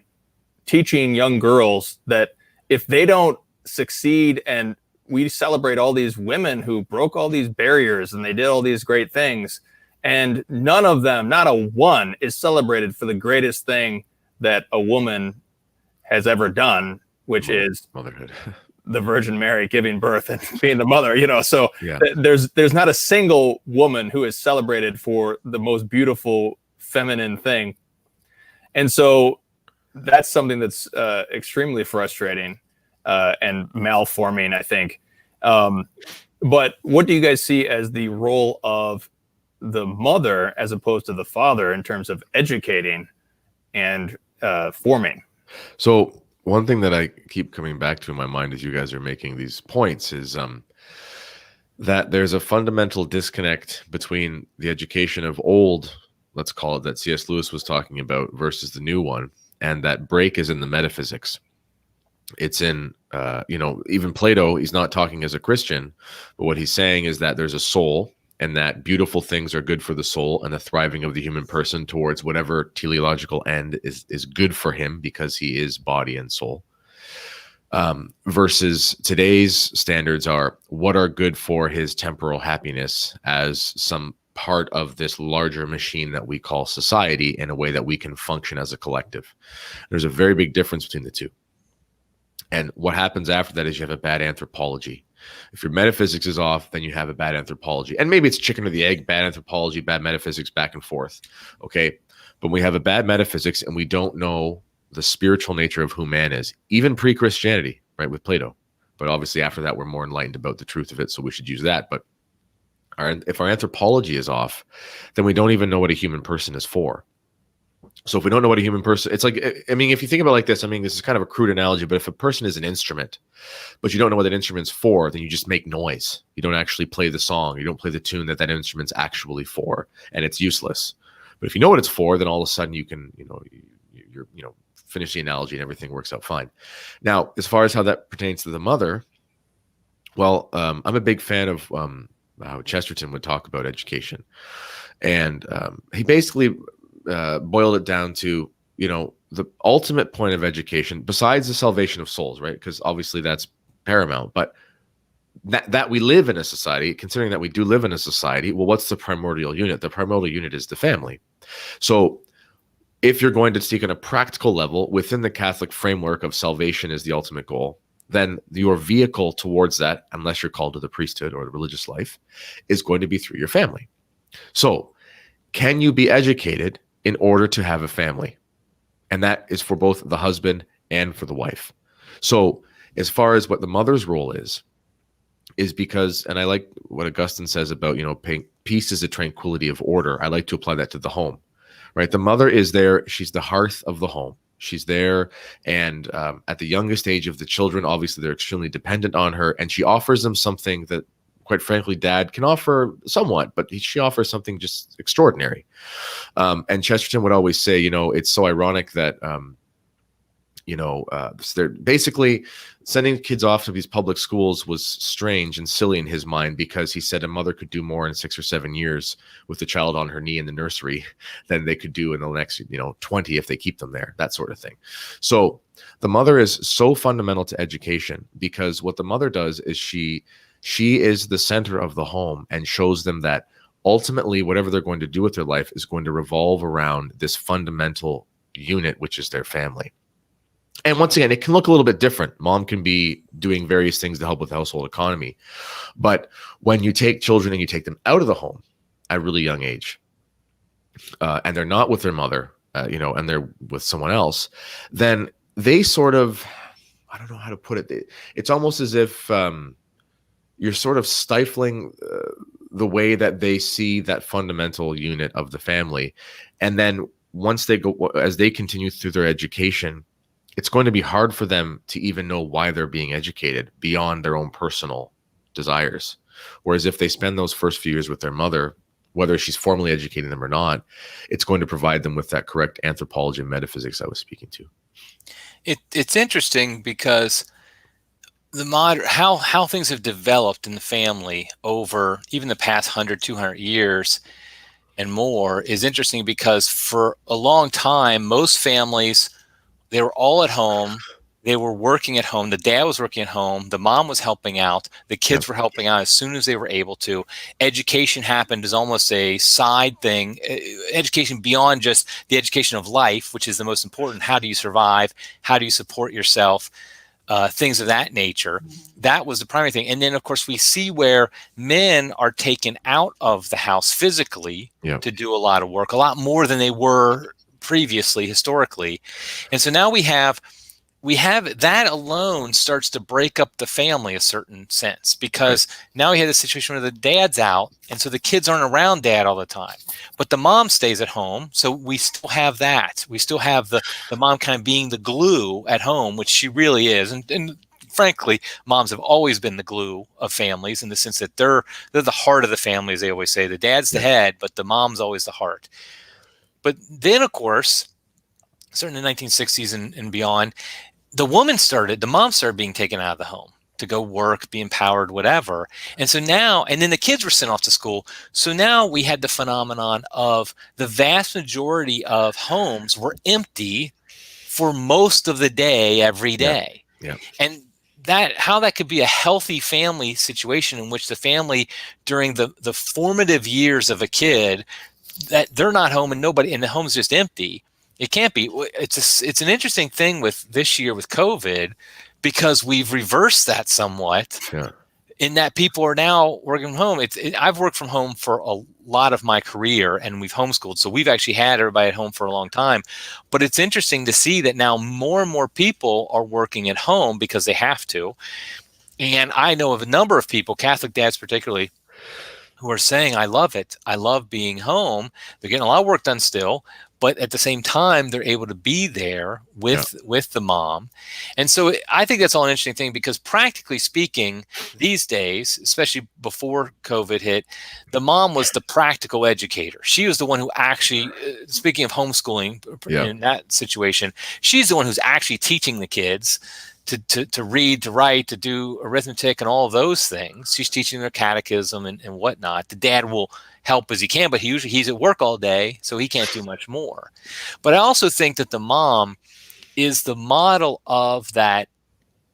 teaching young girls that if they don't succeed, and we celebrate all these women who broke all these barriers and they did all these great things, and none of them, not a one, is celebrated for the greatest thing that a woman has ever done, which is motherhood. The Virgin Mary giving birth and being the mother, so there's not a single woman who is celebrated for the most beautiful feminine thing. And so that's something that's extremely frustrating and malforming, I think. But what do you guys see as the role of the mother as opposed to the father in terms of educating and forming? So one thing that I keep coming back to in my mind as you guys are making these points is that there's a fundamental disconnect between the education of old, let's call it, that C.S. Lewis was talking about, versus the new one. And that break is in the metaphysics. It's in, even Plato, he's not talking as a Christian, but what he's saying is that there's a soul, and that beautiful things are good for the soul and the thriving of the human person towards whatever teleological end is good for him, because he is body and soul. Versus today's standards are what are good for his temporal happiness as some part of this larger machine that we call society, in a way that we can function as a collective. There's a very big difference between the two. And what happens after that is you have a bad anthropology. If your metaphysics is off, then you have a bad anthropology. And maybe it's chicken or the egg, bad anthropology, bad metaphysics, back and forth. Okay. But we have a bad metaphysics and we don't know the spiritual nature of who man is, even pre-Christianity, right, with Plato. But obviously after that, we're more enlightened about the truth of it. So we should use that. But if our anthropology is off, then we don't even know what a human person is for. So if we don't know what a human person, it's like, I mean, if you think about it like this, I mean, this is kind of a crude analogy, but if a person is an instrument, but you don't know what that instrument's for, then you just make noise. You don't actually play the song. You don't play the tune that instrument's actually for, and it's useless. But if you know what it's for, then all of a sudden you can, you're finish the analogy and everything works out fine. Now, as far as how that pertains to the mother, well, I'm a big fan of how Chesterton would talk about education. And he basically boiled it down to, the ultimate point of education, besides the salvation of souls, right? Because obviously that's paramount. But that we live in a society, considering that we do live in a society, well, what's the primordial unit? The primordial unit is the family. So if you're going to speak on a practical level within the Catholic framework of salvation is the ultimate goal, then your vehicle towards that, unless you're called to the priesthood or the religious life, is going to be through your family. So can you be educated in order to have a family? And that is for both the husband and for the wife. So as far as what the mother's role is because, and I like what Augustine says about, peace is a tranquility of order. I like to apply that to the home. Right. The mother is there. She's the hearth of the home. She's there. And at the youngest age of the children, obviously, they're extremely dependent on her. And she offers them something that, quite frankly, dad can offer somewhat, but she offers something just extraordinary. And Chesterton would always say, it's so ironic that, they're basically sending kids off to these public schools was strange and silly in his mind, because he said a mother could do more in 6 or 7 years with the child on her knee in the nursery than they could do in the next, 20 if they keep them there, that sort of thing. So the mother is so fundamental to education, because what the mother does is she is the center of the home and shows them that ultimately whatever they're going to do with their life is going to revolve around this fundamental unit, which is their family. And once again, it can look a little bit different. Mom can be doing various things to help with the household economy. But when you take children and you take them out of the home at a really young age, and they're not with their mother, and they're with someone else, then they sort of, I don't know how to put it. It's almost as if you're sort of stifling the way that they see that fundamental unit of the family. And then once they go, as they continue through their education, it's going to be hard for them to even know why they're being educated beyond their own personal desires. Whereas if they spend those first few years with their mother, whether she's formally educating them or not, it's going to provide them with that correct anthropology and metaphysics I was speaking to. It's interesting because how things have developed in the family over even the past 100, 200 years and more is interesting, because for a long time, most families, they were all at home. They were working at home. The dad was working at home. The mom was helping out. The kids were helping out as soon as they were able to. Education happened as almost a side thing. Education beyond just the education of life, which is the most important. How do you survive? How do you support yourself? Things of that nature. That was the primary thing. And then, of course, we see where men are taken out of the house physically to do a lot of work, a lot more than they were previously, historically. And so now we have that alone starts to break up the family a certain sense, because now we have a situation where the dad's out, and so the kids aren't around dad all the time, but the mom stays at home. So we still have that. We still have the mom kind of being the glue at home, which she really is. And frankly, moms have always been the glue of families, in the sense that they're the heart of the family, as they always say. The dad's the head, but the mom's always the heart. But then, of course, starting in the 1960s and beyond, the mom started being taken out of the home to go work, be empowered, whatever. And so now, and then the kids were sent off to school. So now we had the phenomenon of the vast majority of homes were empty for most of the day, every day. Yeah. And how that could be a healthy family situation, in which the family during the formative years of a kid, that they're not home and the home's just empty. It can't be. It's an interesting thing with this year with COVID, because we've reversed that somewhat. Yeah. In that people are now working from home. I've worked from home for a lot of my career, and we've homeschooled. So we've actually had everybody at home for a long time. But it's interesting to see that now more and more people are working at home because they have to. And I know of a number of people, Catholic dads particularly, who are saying, I love it. I love being home. They're getting a lot of work done still, but at the same time, they're able to be there with the mom. And so I think that's all an interesting thing, because practically speaking, these days, especially before COVID hit, the mom was the practical educator. She was the one who actually, speaking of homeschooling in that situation, she's the one who's actually teaching the kids to read, to write, to do arithmetic and all of those things. She's teaching their catechism and whatnot. The dad will help as he can, but he's at work all day, so he can't do much more. But I also think that the mom is the model of that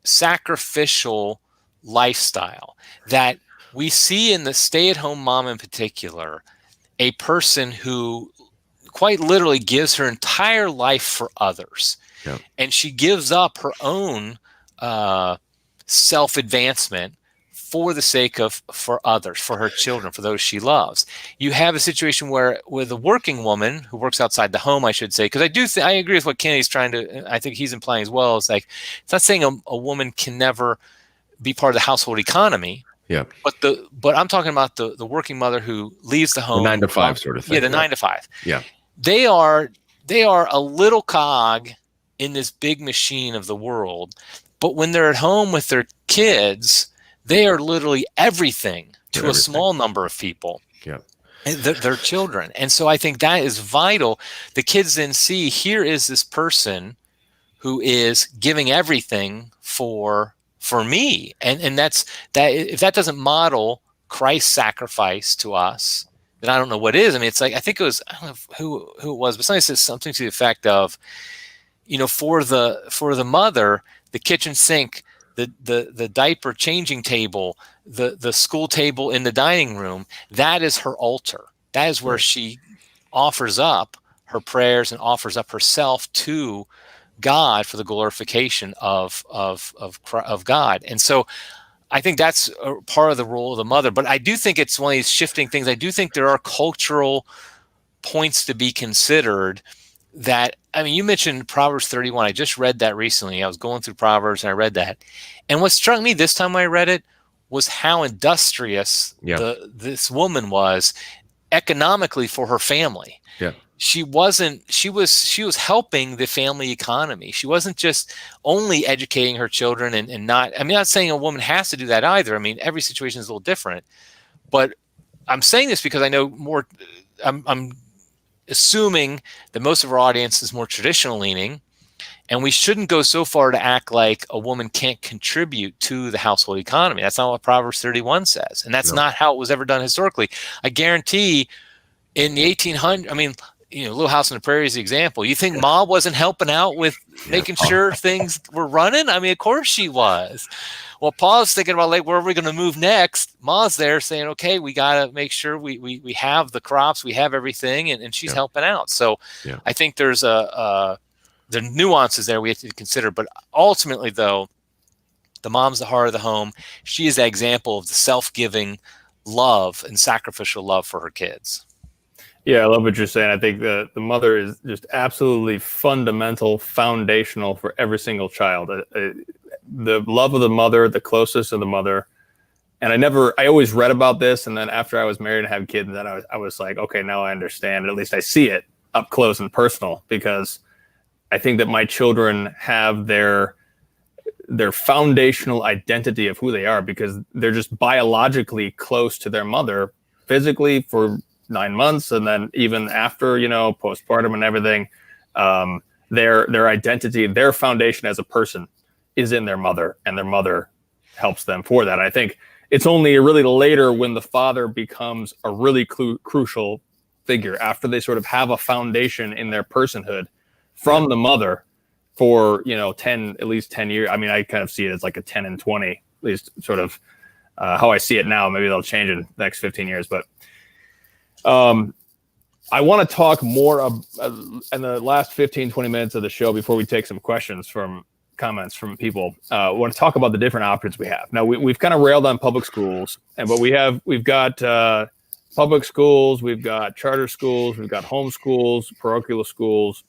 sacrificial lifestyle that we see in the stay-at-home mom in particular, a person who quite literally gives her entire life for others. Yeah. And she gives up her own self-advancement for the sake of, for others, for her children, for those she loves. You have a situation where with a working woman who works outside the home, I should say, because I agree with what Kennedy's trying to, I think he's implying as well. It's like, it's not saying a woman can never be part of the household economy. Yeah. But I'm talking about the working mother who leaves the home. The 9 to 5 sort of thing. Yeah, the 9 to 5. Yeah. They are a little cog in this big machine of the world. But when they're at home with their kids, they are literally everything to a small number of people. Yeah. Their children. And so I think that is vital. The kids then see, here is this person who is giving everything for me. And that's that. If that doesn't model Christ's sacrifice to us, then I don't know what is. I mean, it's like, I think it was, I don't know who it was, but somebody said something to the effect of, for the mother, the kitchen sink, the diaper changing table, the school table in the dining room, that is her altar. That is where she offers up her prayers and offers up herself to God for the glorification of God. And so I think that's a part of the role of the mother. But I do think it's one of these shifting things. I do think there are cultural points to be considered that, I mean, you mentioned Proverbs 31. I just read that recently. I was going through Proverbs and I read that. And what struck me this time when I read it was how industrious this woman was economically for her family. Yeah. She was helping the family economy. She wasn't just only educating her children and not, I'm not saying a woman has to do that either. I mean, every situation is a little different, but I'm saying this because I know more, I'm assuming that most of our audience is more traditional leaning, and we shouldn't go so far to act like a woman can't contribute to the household economy. That's not what Proverbs 31 says. And that's not how it was ever done historically. I guarantee in the 1800s, I mean, Little House on the Prairie is the example. You think Mom wasn't helping out with making sure things were running? I mean, of course she was. Well, Paul's thinking about, like, where are we going to move next? Ma's there saying, okay, we got to make sure we have the crops, we have everything, and she's helping out. So I think there's the nuances there we have to consider. But ultimately, though, the mom's the heart of the home. She is that example of the self-giving love and sacrificial love for her kids. Yeah, I love what you're saying. I think the mother is just absolutely fundamental, foundational for every single child. The love of the mother, the closest of the mother. And I always read about this. And then after I was married and had kids, then I was like, okay, now I understand. At least I see it up close and personal, because I think that my children have their foundational identity of who they are, because they're just biologically close to their mother physically for 9 months, and then even after, postpartum and everything, their identity, their foundation as a person is in their mother, and their mother helps them for that. I think it's only really later when the father becomes a really crucial figure, after they sort of have a foundation in their personhood from the mother for, at least 10 years. I mean, I kind of see it as like a 10 and 20, at least sort of how I see it now. Maybe they'll change in the next 15 years, but I want to talk more in the last 15, 20 minutes of the show before we take some questions from comments from people. I want to talk about the different options we have. Now we've kind of railed on public schools, but we've got public schools, we've got charter schools, we've got homeschools, parochial schools.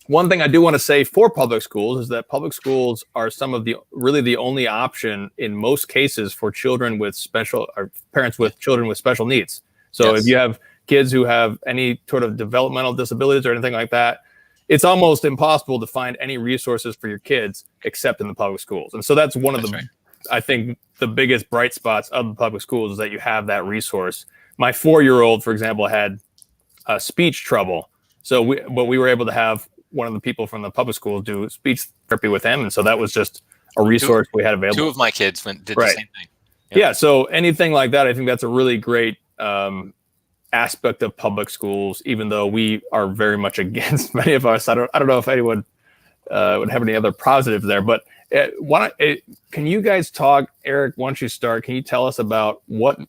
One thing I do want to say for public schools is that public schools are really the only option in most cases for children with parents with children with special needs. So Yes. if you have kids who have any sort of developmental disabilities or anything like that, it's almost impossible to find any resources for your kids except in the public schools. And so that's one of the, I think, the biggest bright spots of the public schools is that you have that resource. My 4-year-old, for example, had speech trouble. So we were able to have one of the people from the public schools do speech therapy with him. And so that was just a resource we had available. 2 of my kids did the same thing. Yeah. So anything like that, I think that's a really great aspect of public schools, even though we are very much against many of us. I don't know if anyone would have any other positives there, but can you guys talk, Eric, once you start, can you tell us about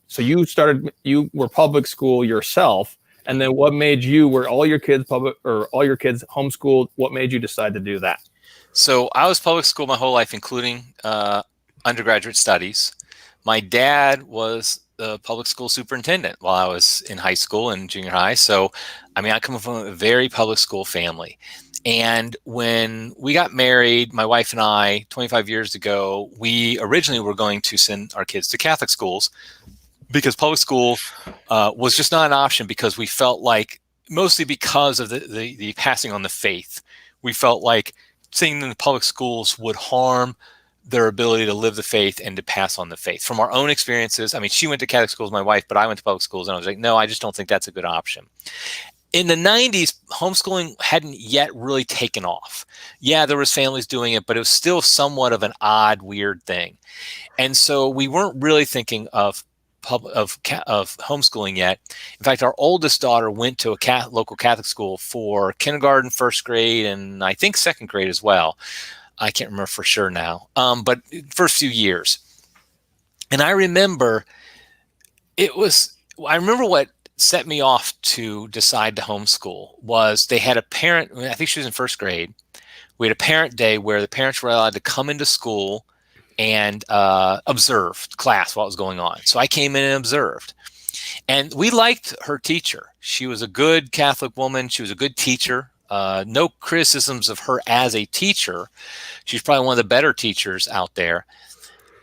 so you were public school yourself, and then what made you, were all your kids homeschooled? What made you decide to do that? So I was public school my whole life, including undergraduate studies. My dad was the public school superintendent while I was in high school and junior high. So, I mean, I come from a very public school family. And when we got married, my wife and I, 25 years ago, we originally were going to send our kids to Catholic schools because public school was just not an option, because we felt like, mostly because of the passing on the faith, we felt like sending them to public schools would harm their ability to live the faith and to pass on the faith. From our own experiences, I mean, she went to Catholic schools, my wife, but I went to public schools, and I was like, no, I just don't think that's a good option. In the 90s, homeschooling hadn't yet really taken off. Yeah, there was families doing it, but it was still somewhat of an odd, weird thing. And so we weren't really thinking of homeschooling yet. In fact, our oldest daughter went to a local Catholic school for kindergarten, first grade, and I think second grade as well. I can't remember for sure now, but first few years. And I remember what set me off to decide to homeschool was they had a parent, I think she was in first grade. We had a parent day where the parents were allowed to come into school and observe class while it was going on. So I came in and observed. And we liked her teacher. She was a good Catholic woman. She was a good teacher. No criticisms of her as a teacher. She's probably one of the better teachers out there.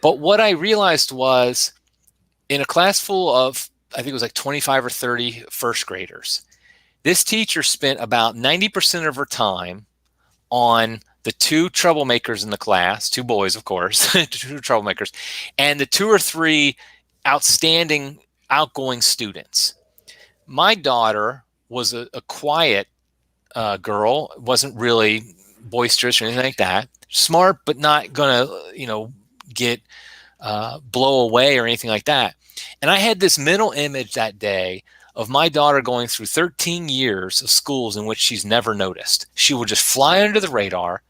But what I realized was, in a class full of, I think it was like 25 or 30 first graders, this teacher spent about 90% of her time on the 2 troublemakers in the class, 2 boys, of course, 2 troublemakers, and the 2 or 3 outstanding, outgoing students. My daughter was a quiet girl, wasn't really boisterous or anything like that. Smart, but not gonna, get blow away or anything like that. And I had this mental image that day of my daughter going through 13 years of schools in which she's never noticed. She will just fly under the radar.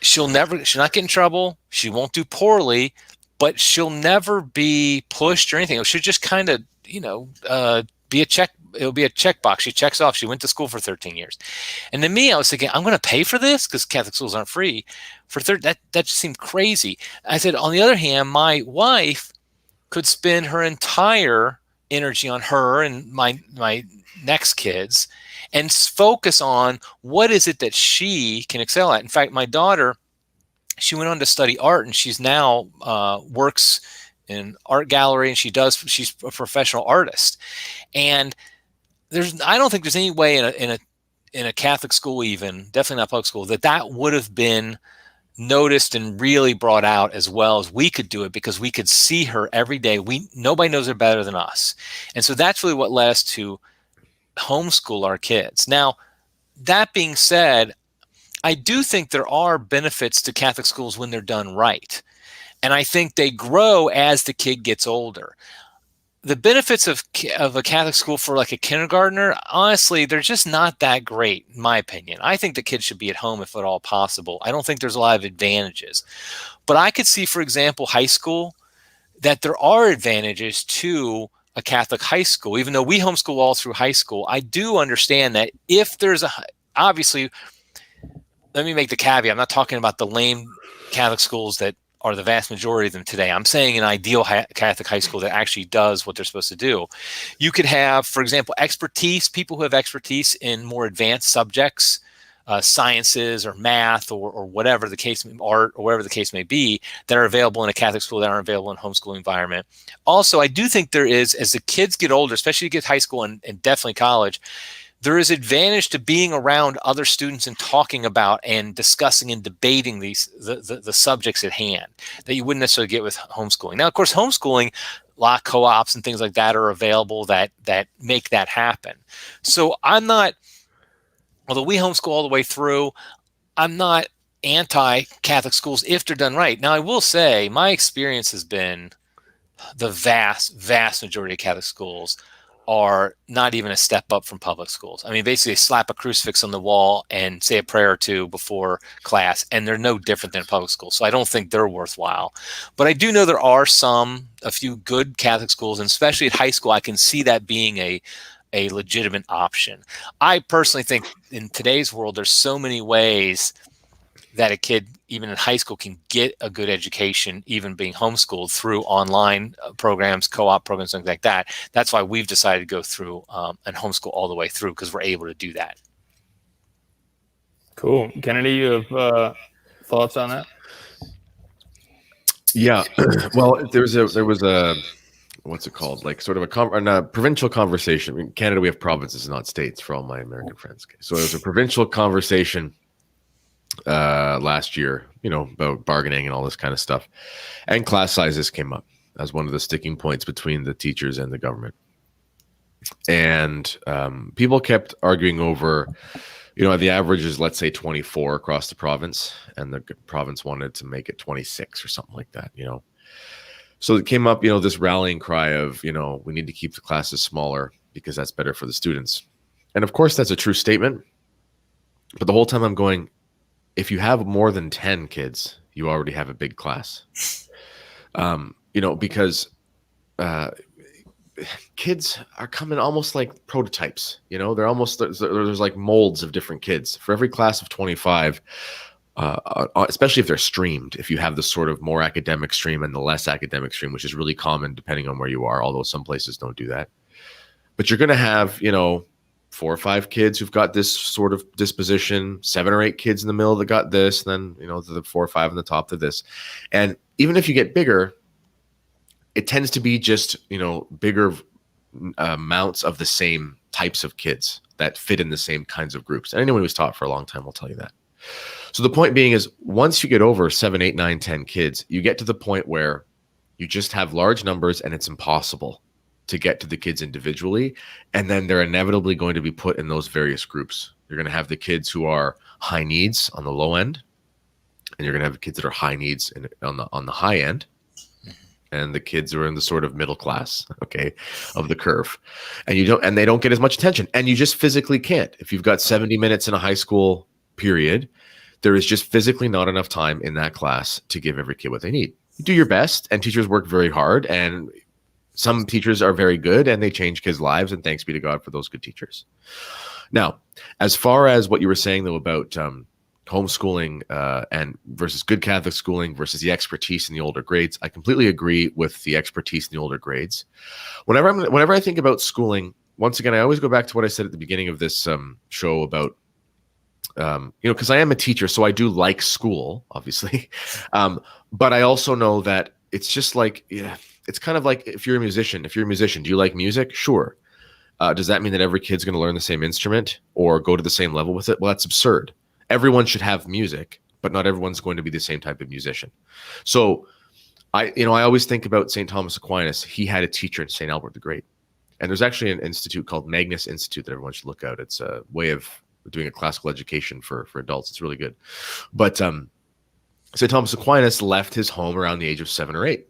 She'll not get in trouble. She won't do poorly, but she'll never be pushed or anything. She'll just kind of, be a check. It'll be a checkbox. She checks off. She went to school for 13 years. And to me, I was thinking, I'm going to pay for this because Catholic schools aren't free. That just seemed crazy. I said, on the other hand, my wife could spend her entire energy on her and my next kids and focus on what is it that she can excel at. In fact, my daughter, she went on to study art, and she's now works in art gallery, and she's a professional artist. And I don't think there's any way in a Catholic school, even definitely not public school, that would have been noticed and really brought out as well as we could do it, because we could see her every day. Nobody knows her better than us. And so that's really what led us to homeschool our kids. Now, that being said, I do think there are benefits to Catholic schools when they're done right. And I think they grow as the kid gets older. The benefits of a Catholic school for like a kindergartner, honestly, they're just not that great, in my opinion. I think the kids should be at home if at all possible. I don't think there's a lot of advantages. But I could see, for example, high school, that there are advantages to a Catholic high school. Even though we homeschool all through high school, I do understand that if there's obviously, let me make the caveat. I'm not talking about the lame Catholic schools that are the vast majority of them today. I'm saying an ideal Catholic high school that actually does what they're supposed to do. You could have, for example, people who have expertise in more advanced subjects, sciences or math or whatever the case, art or whatever the case may be, that are available in a Catholic school that aren't available in a homeschool environment. Also, I do think there is, as the kids get older, especially you get high school and definitely college, there is advantage to being around other students and talking about and discussing and debating the subjects at hand that you wouldn't necessarily get with homeschooling. Now, of course, homeschooling, a lot of co-ops and things like that are available that make that happen. So I'm not, although we homeschool all the way through, I'm not anti-Catholic schools if they're done right. Now, I will say my experience has been the vast majority of Catholic schools are not even a step up from public schools. I mean, basically slap a crucifix on the wall and say a prayer or two before class, and they're no different than public schools. So I don't think they're worthwhile. But I do know there are a few good Catholic schools, and especially at high school, I can see that being a legitimate option. I personally think in today's world, there's so many ways that a kid, even in high school, can get a good education, even being homeschooled through online programs, co-op programs, things like that. That's why we've decided to go through and homeschool all the way through, because we're able to do that. Cool. Kennedy, you have thoughts on that? Yeah. Well, there was a what's it called? Like sort of a provincial conversation. In Canada, we have provinces, not states, for all my American friends. So it was a provincial conversation last year, about bargaining and all this kind of stuff. And class sizes came up as one of the sticking points between the teachers and the government. And people kept arguing over, the average is, let's say, 24 across the province, and the province wanted to make it 26 or something like that, So it came up, this rallying cry of, we need to keep the classes smaller because that's better for the students. And of course, that's a true statement. But the whole time I'm going, if you have more than 10 kids, you already have a big class. Because kids are coming almost like prototypes. They're almost, there's like molds of different kids. For every class of 25, especially if they're streamed, if you have the sort of more academic stream and the less academic stream, which is really common depending on where you are, although some places don't do that. But you're going to have, 4 or 5 kids who've got this sort of disposition, 7 or 8 kids in the middle that got this, then, the 4 or 5 on the top of this. And even if you get bigger, it tends to be just, bigger amounts of the same types of kids that fit in the same kinds of groups. And anyone who's taught for a long time will tell you that. So the point being is, once you get over 7, 8, 9, 10 kids, you get to the point where you just have large numbers and it's impossible to get to the kids individually. And then they're inevitably going to be put in those various groups. You're going to have the kids who are high needs on the low end, and you're going to have the kids that are high needs on the high end, and the kids who are in the sort of middle class, of the curve. And they don't get as much attention. And you just physically can't. If you've got 70 minutes in a high school period, there is just physically not enough time in that class to give every kid what they need. You do your best, and teachers work very hard, and some teachers are very good and they change kids' lives, and thanks be to God for those good teachers. Now, as far as what you were saying, though, about homeschooling and versus good Catholic schooling versus the expertise in the older grades, I completely agree with the expertise in the older grades. Whenever I think about schooling, once again, I always go back to what I said at the beginning of this show about, because I am a teacher, so I do like school, obviously. But I also know that it's just like, it's kind of like if you're a musician. Do you like music? Sure. Does that mean that every kid's going to learn the same instrument or go to the same level with it? Well, that's absurd. Everyone should have music, but not everyone's going to be the same type of musician. So I always think about St. Thomas Aquinas. He had a teacher in St. Albert the Great. And there's actually an institute called Magnus Institute that everyone should look out. It's a way of doing a classical education for adults. It's really good. But St. Thomas Aquinas left his home around the age of 7 or 8.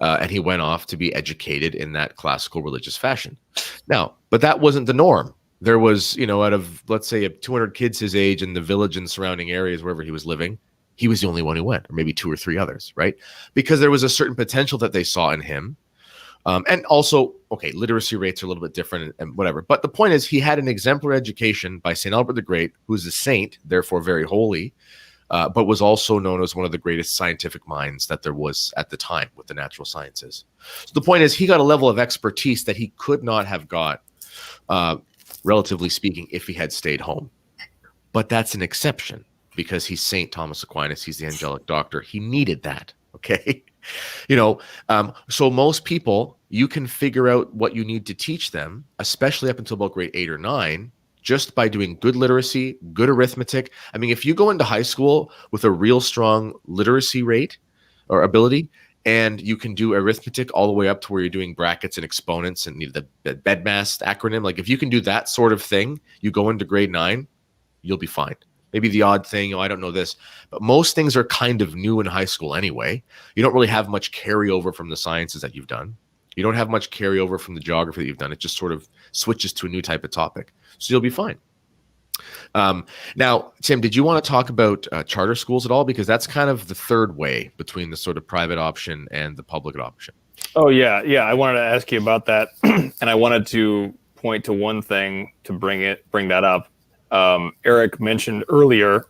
And he went off to be educated in that classical religious fashion. Now, but that wasn't the norm. There was, out of, let's say, 200 kids his age in the village and surrounding areas, wherever he was living, he was the only one who went, or maybe 2 or 3 others, right? Because there was a certain potential that they saw in him. And also, okay, literacy rates are a little bit different and whatever. But the point is, he had an exemplary education by St. Albert the Great, who's a saint, therefore very holy, but was also known as one of the greatest scientific minds that there was at the time with the natural sciences. So the point is, he got a level of expertise that he could not have got, relatively speaking, if he had stayed home. But that's an exception because he's St. Thomas Aquinas. He's the angelic doctor. He needed that. Okay. So most people, you can figure out what you need to teach them, especially up until about grade 8 or 9, just by doing good literacy, good arithmetic. I mean, if you go into high school with a real strong literacy rate or ability, and you can do arithmetic all the way up to where you're doing brackets and exponents and the BEDMAS acronym, like if you can do that sort of thing, you go into grade 9, you'll be fine. Maybe the odd thing, I don't know this, but most things are kind of new in high school anyway. You don't really have much carryover from the sciences that you've done. You don't have much carryover from the geography that you've done. It just sort of switches to a new type of topic. So you'll be fine. Now, Tim, did you want to talk about charter schools at all? Because that's kind of the third way between the sort of private option and the public option. Oh, yeah. Yeah, I wanted to ask you about that. And I wanted to point to one thing to bring that up. Eric mentioned earlier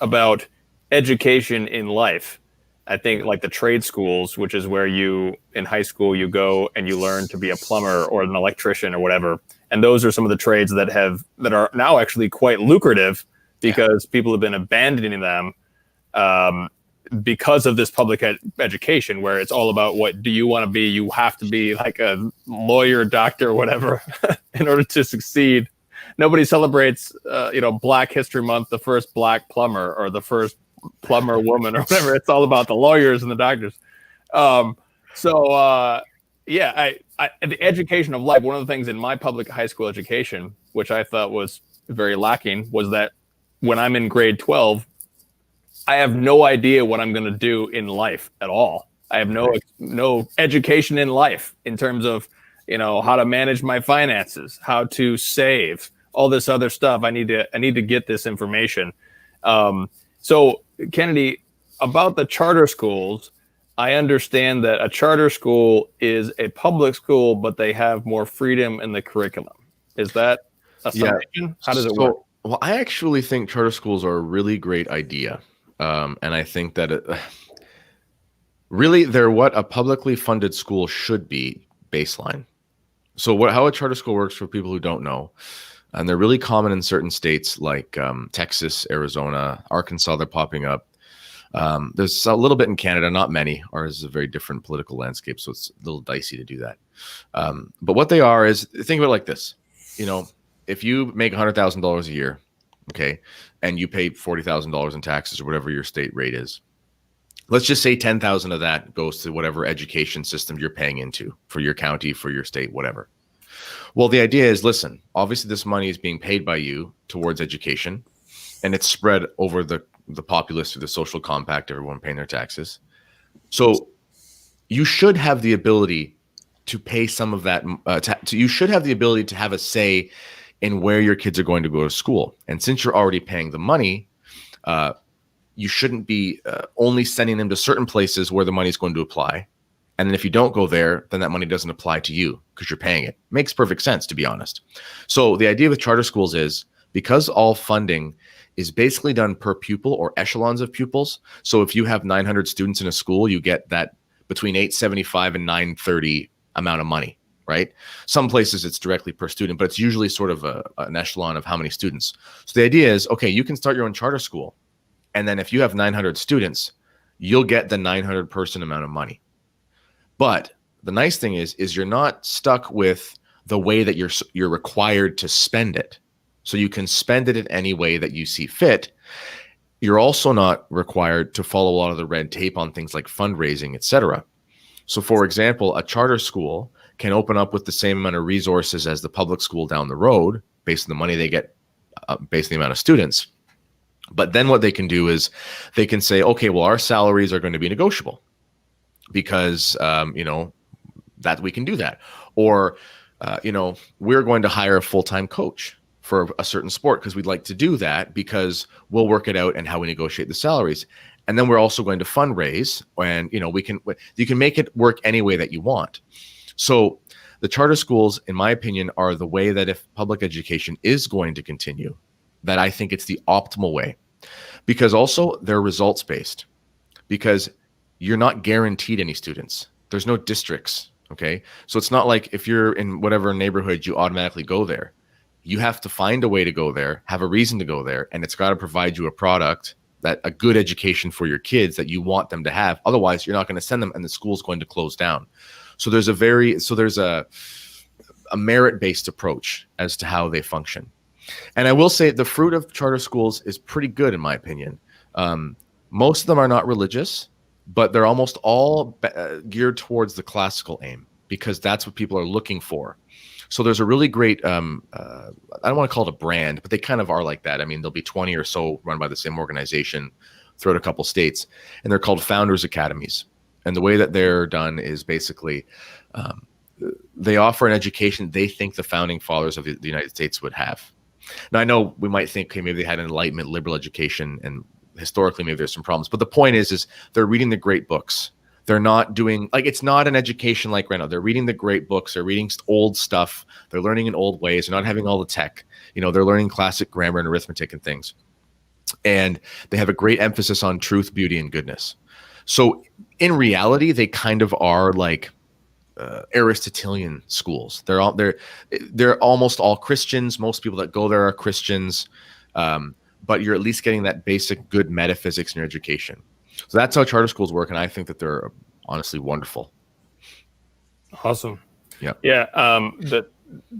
about education in life. I think like the trade schools, which is where you in high school you go and you learn to be a plumber or an electrician or whatever. And those are some of the trades that are now actually quite lucrative because people have been abandoning them because of this public education, where it's all about what do you want to be? You have to be like a lawyer, doctor, or whatever in order to succeed. Nobody celebrates, Black History Month, the first Black plumber or the first plumber woman or whatever. It's all about the lawyers and the doctors. The education of life. One of the things in my public high school education, which I thought was very lacking, was that when I'm in grade 12, I have no idea what I'm going to do in life at all. I have no education in life in terms of, how to manage my finances, how to save, all this other stuff. I need to get this information. So Kennedy, about the charter schools, I understand that a charter school is a public school, but they have more freedom in the curriculum. Is that a summation? Yeah. How does it work? Well, I actually think charter schools are a really great idea. And I think that really they're what a publicly funded school should be baseline. So how a charter school works for people who don't know, and they're really common in certain states like Texas, Arizona, Arkansas, they're popping up. There's a little bit in Canada, not many. Ours is a very different political landscape, so it's a little dicey to do that. But what they are is, think of it like this. If you make $100,000 a year, okay, and you pay $40,000 in taxes or whatever your state rate is, let's just say 10,000 of that goes to whatever education system you're paying into for your county, for your state, whatever. Well, the idea is, listen, obviously this money is being paid by you towards education, and it's spread over the populace through the social compact, everyone paying their taxes. So you should have the ability to pay some of that. You should have the ability to have a say in where your kids are going to go to school. And since you're already paying the money, you shouldn't be only sending them to certain places where the money is going to apply. And then if you don't go there, then that money doesn't apply to you because you're paying it. Makes perfect sense, to be honest. So the idea with charter schools is, because all funding is basically done per pupil or echelons of pupils. So if you have 900 students in a school, you get that between 875 and 930 amount of money, right? Some places it's directly per student, but it's usually sort of an echelon of how many students. So the idea is, okay, you can start your own charter school. And then if you have 900 students, you'll get the 900 person amount of money. But the nice thing is you're not stuck with the way that you're required to spend it. So you can spend it in any way that you see fit. You're also not required to follow a lot of the red tape on things like fundraising, etc. So for example, a charter school can open up with the same amount of resources as the public school down the road, based on the money they get, based on the amount of students. But then what they can do is they can say, okay, well, our salaries are going to be negotiable because, that we can do that. Or, we're going to hire a full-time coach for a certain sport because we'd like to do that because we'll work it out and how we negotiate the salaries. And then we're also going to fundraise, and you can make it work any way that you want. So the charter schools, in my opinion, are the way that if public education is going to continue, that I think it's the optimal way, because also they're results based, because you're not guaranteed any students. There's no districts. Okay. So it's not like if you're in whatever neighborhood, you automatically go there. You have to find a way to go there, have a reason to go there, and it's got to provide you a product, that a good education for your kids that you want them to have. Otherwise, you're not going to send them, and the school's going to close down. So there's a merit-based approach as to how they function. And I will say the fruit of charter schools is pretty good, in my opinion. Most of them are not religious, but they're almost all geared towards the classical aim, because that's what people are looking for. So there's a really great, I don't want to call it a brand, but they kind of are like that. I mean, there'll be 20 or so run by the same organization throughout a couple states, and they're called Founders Academies. And the way that they're done is basically they offer an education they think the founding fathers of the United States would have. Now, I know we might think, okay, maybe they had an Enlightenment liberal education, and historically maybe there's some problems. But the point is they're reading the great books. They're not doing, like, it's not an education like right now. They're reading the great books. They're reading old stuff. They're learning in old ways. They're not having all the tech. They're learning classic grammar and arithmetic and things. And they have a great emphasis on truth, beauty, and goodness. So in reality, they kind of are like Aristotelian schools. They're almost all Christians. Most people that go there are Christians. But you're at least getting that basic good metaphysics in your education. So that's how charter schools work, and I think that they're honestly wonderful. Awesome. Yeah. Yeah.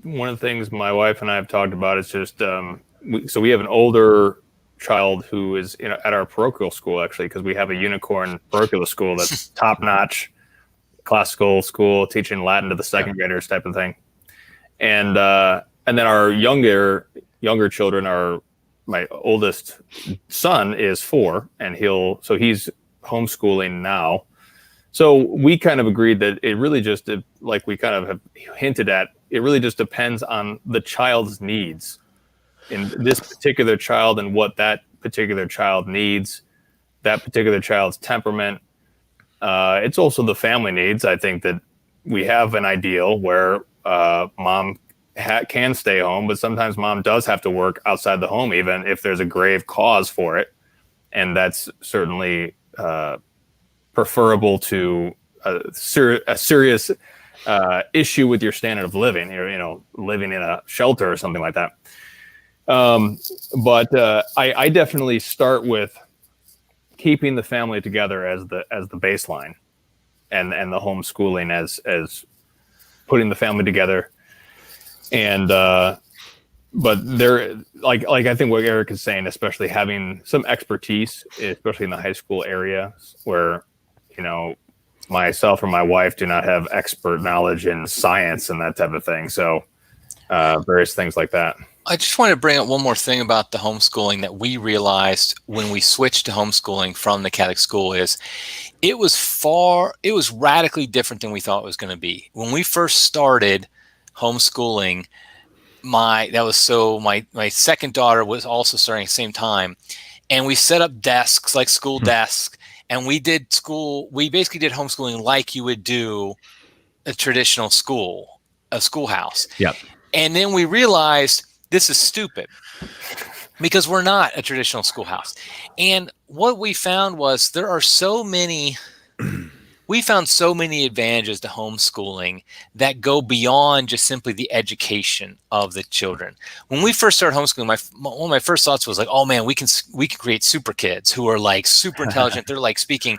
One of the things my wife and I have talked about is just we have an older child who is at our parochial school, actually, because we have a unicorn parochial school that's top notch, classical school, teaching Latin to the second graders type of thing. And then our younger children are. My oldest son is 4, and he's homeschooling now. So we kind of agreed that it really just, like we kind of have hinted at, it really just depends on the child's needs in this particular child and what that particular child needs, that particular child's temperament. It's also the family needs. I think that we have an ideal where mom can stay home, but sometimes mom does have to work outside the home, even if there's a grave cause for it. And that's certainly preferable to a serious issue with your standard of living, living in a shelter or something like that. But I definitely start with keeping the family together as the baseline, and the homeschooling as putting the family together. And but there, like I think what Eric is saying, especially having some expertise, especially in the high school area, where myself or my wife do not have expert knowledge in science and that type of thing. So various things like that. I just want to bring up one more thing about the homeschooling that we realized when we switched to homeschooling from the Catholic school is it was radically different than we thought it was going to be. When we first started homeschooling, my second daughter was also starting at the same time, and we set up desks, like school desks, and we basically did homeschooling like you would do a traditional schoolhouse. Yep. And then we realized this is stupid because we're not a traditional schoolhouse. And what we found was we found so many advantages to homeschooling that go beyond just simply the education of the children. When we first started homeschooling, one of my first thoughts was like, oh man, we can create super kids who are like super intelligent. They're like speaking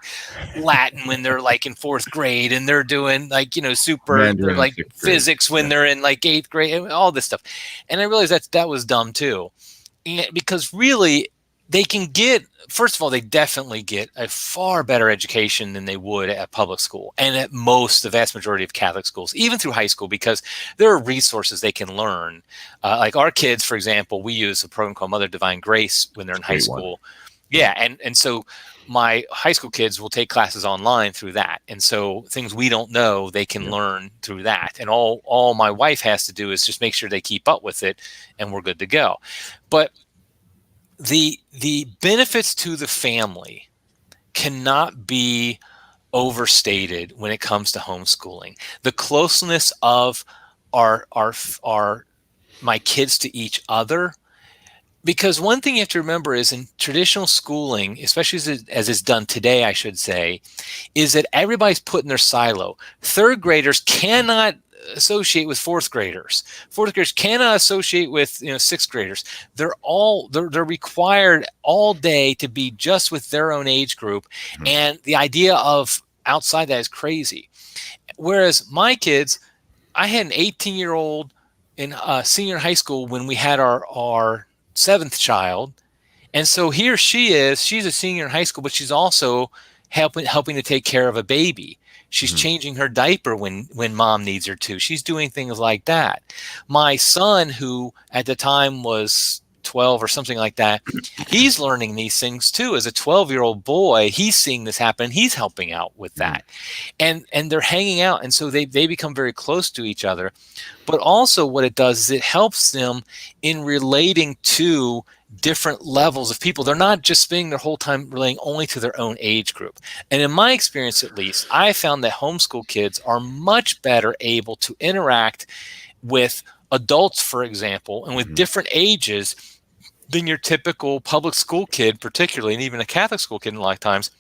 Latin when they're like in 4th grade, and they're doing like, they're like physics when they're in like 8th grade, and all this stuff. And I realized that was dumb too. Because really, they definitely get a far better education than they would at public school, and at the vast majority of Catholic schools, even through high school, because there are resources they can learn. Like our kids, for example, we use a program called Mother Divine Grace when they're in high school. Yeah, and so my high school kids will take classes online through that, and so things we don't know, they can learn through that. And all my wife has to do is just make sure they keep up with it, and we're good to go. But the benefits to the family cannot be overstated when it comes to homeschooling. The closeness of our my kids to each other. Because one thing you have to remember is in traditional schooling, especially as it's done today, I should say, is that everybody's put in their silo. Third graders cannot associate with fourth graders. Fourth graders cannot associate with sixth graders. They're required all day to be just with their own age group, and the idea of outside that is crazy. Whereas my kids, I had an 18-year-old in senior high school when we had our seventh child, and so here she's a senior in high school, but she's also helping to take care of a baby. She's changing her diaper when mom needs her to. She's doing things like that. My son, who at the time was 12 or something like that, he's learning these things too. As a 12-year-old boy, he's seeing this happen. He's helping out with that. And they're hanging out. And so they become very close to each other. But also what it does is it helps them in relating to different levels of people. They're not just spending their whole time relating only to their own age group. And in my experience, at least, I found that homeschool kids are much better able to interact with adults, for example, and with different ages than your typical public school kid, particularly, and even a Catholic school kid in a lot of times.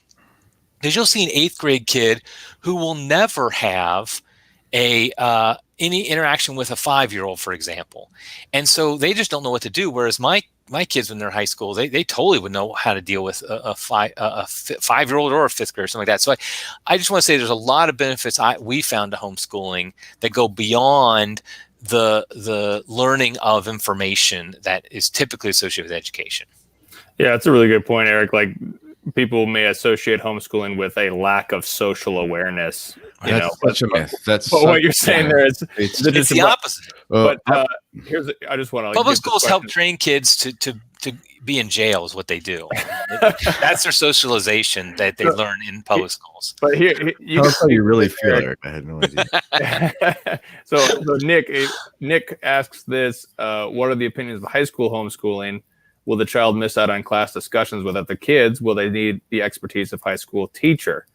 Because you'll see an 8th grade kid who will never have any interaction with a 5-year-old, for example. And so they just don't know what to do. Whereas my kids, when they're in high school, they totally would know how to deal with a 5-year-old or a 5th grader or something like that. So I just want to say there's a lot of benefits we found to homeschooling that go beyond the learning of information that is typically associated with education. Yeah, that's a really good point, Eric. Like, people may associate homeschooling with a lack of social awareness. That's such a myth. But what you're saying there is it's the opposite. But I just want to public schools help train kids to be in jail is what they do. That's their socialization that they learn in public schools. But here that's how you really feel, Eric. I had no idea. So Nick asks this: what are the opinions of high school homeschooling? Will the child miss out on class discussions with other kids? Will they need the expertise of high school teacher?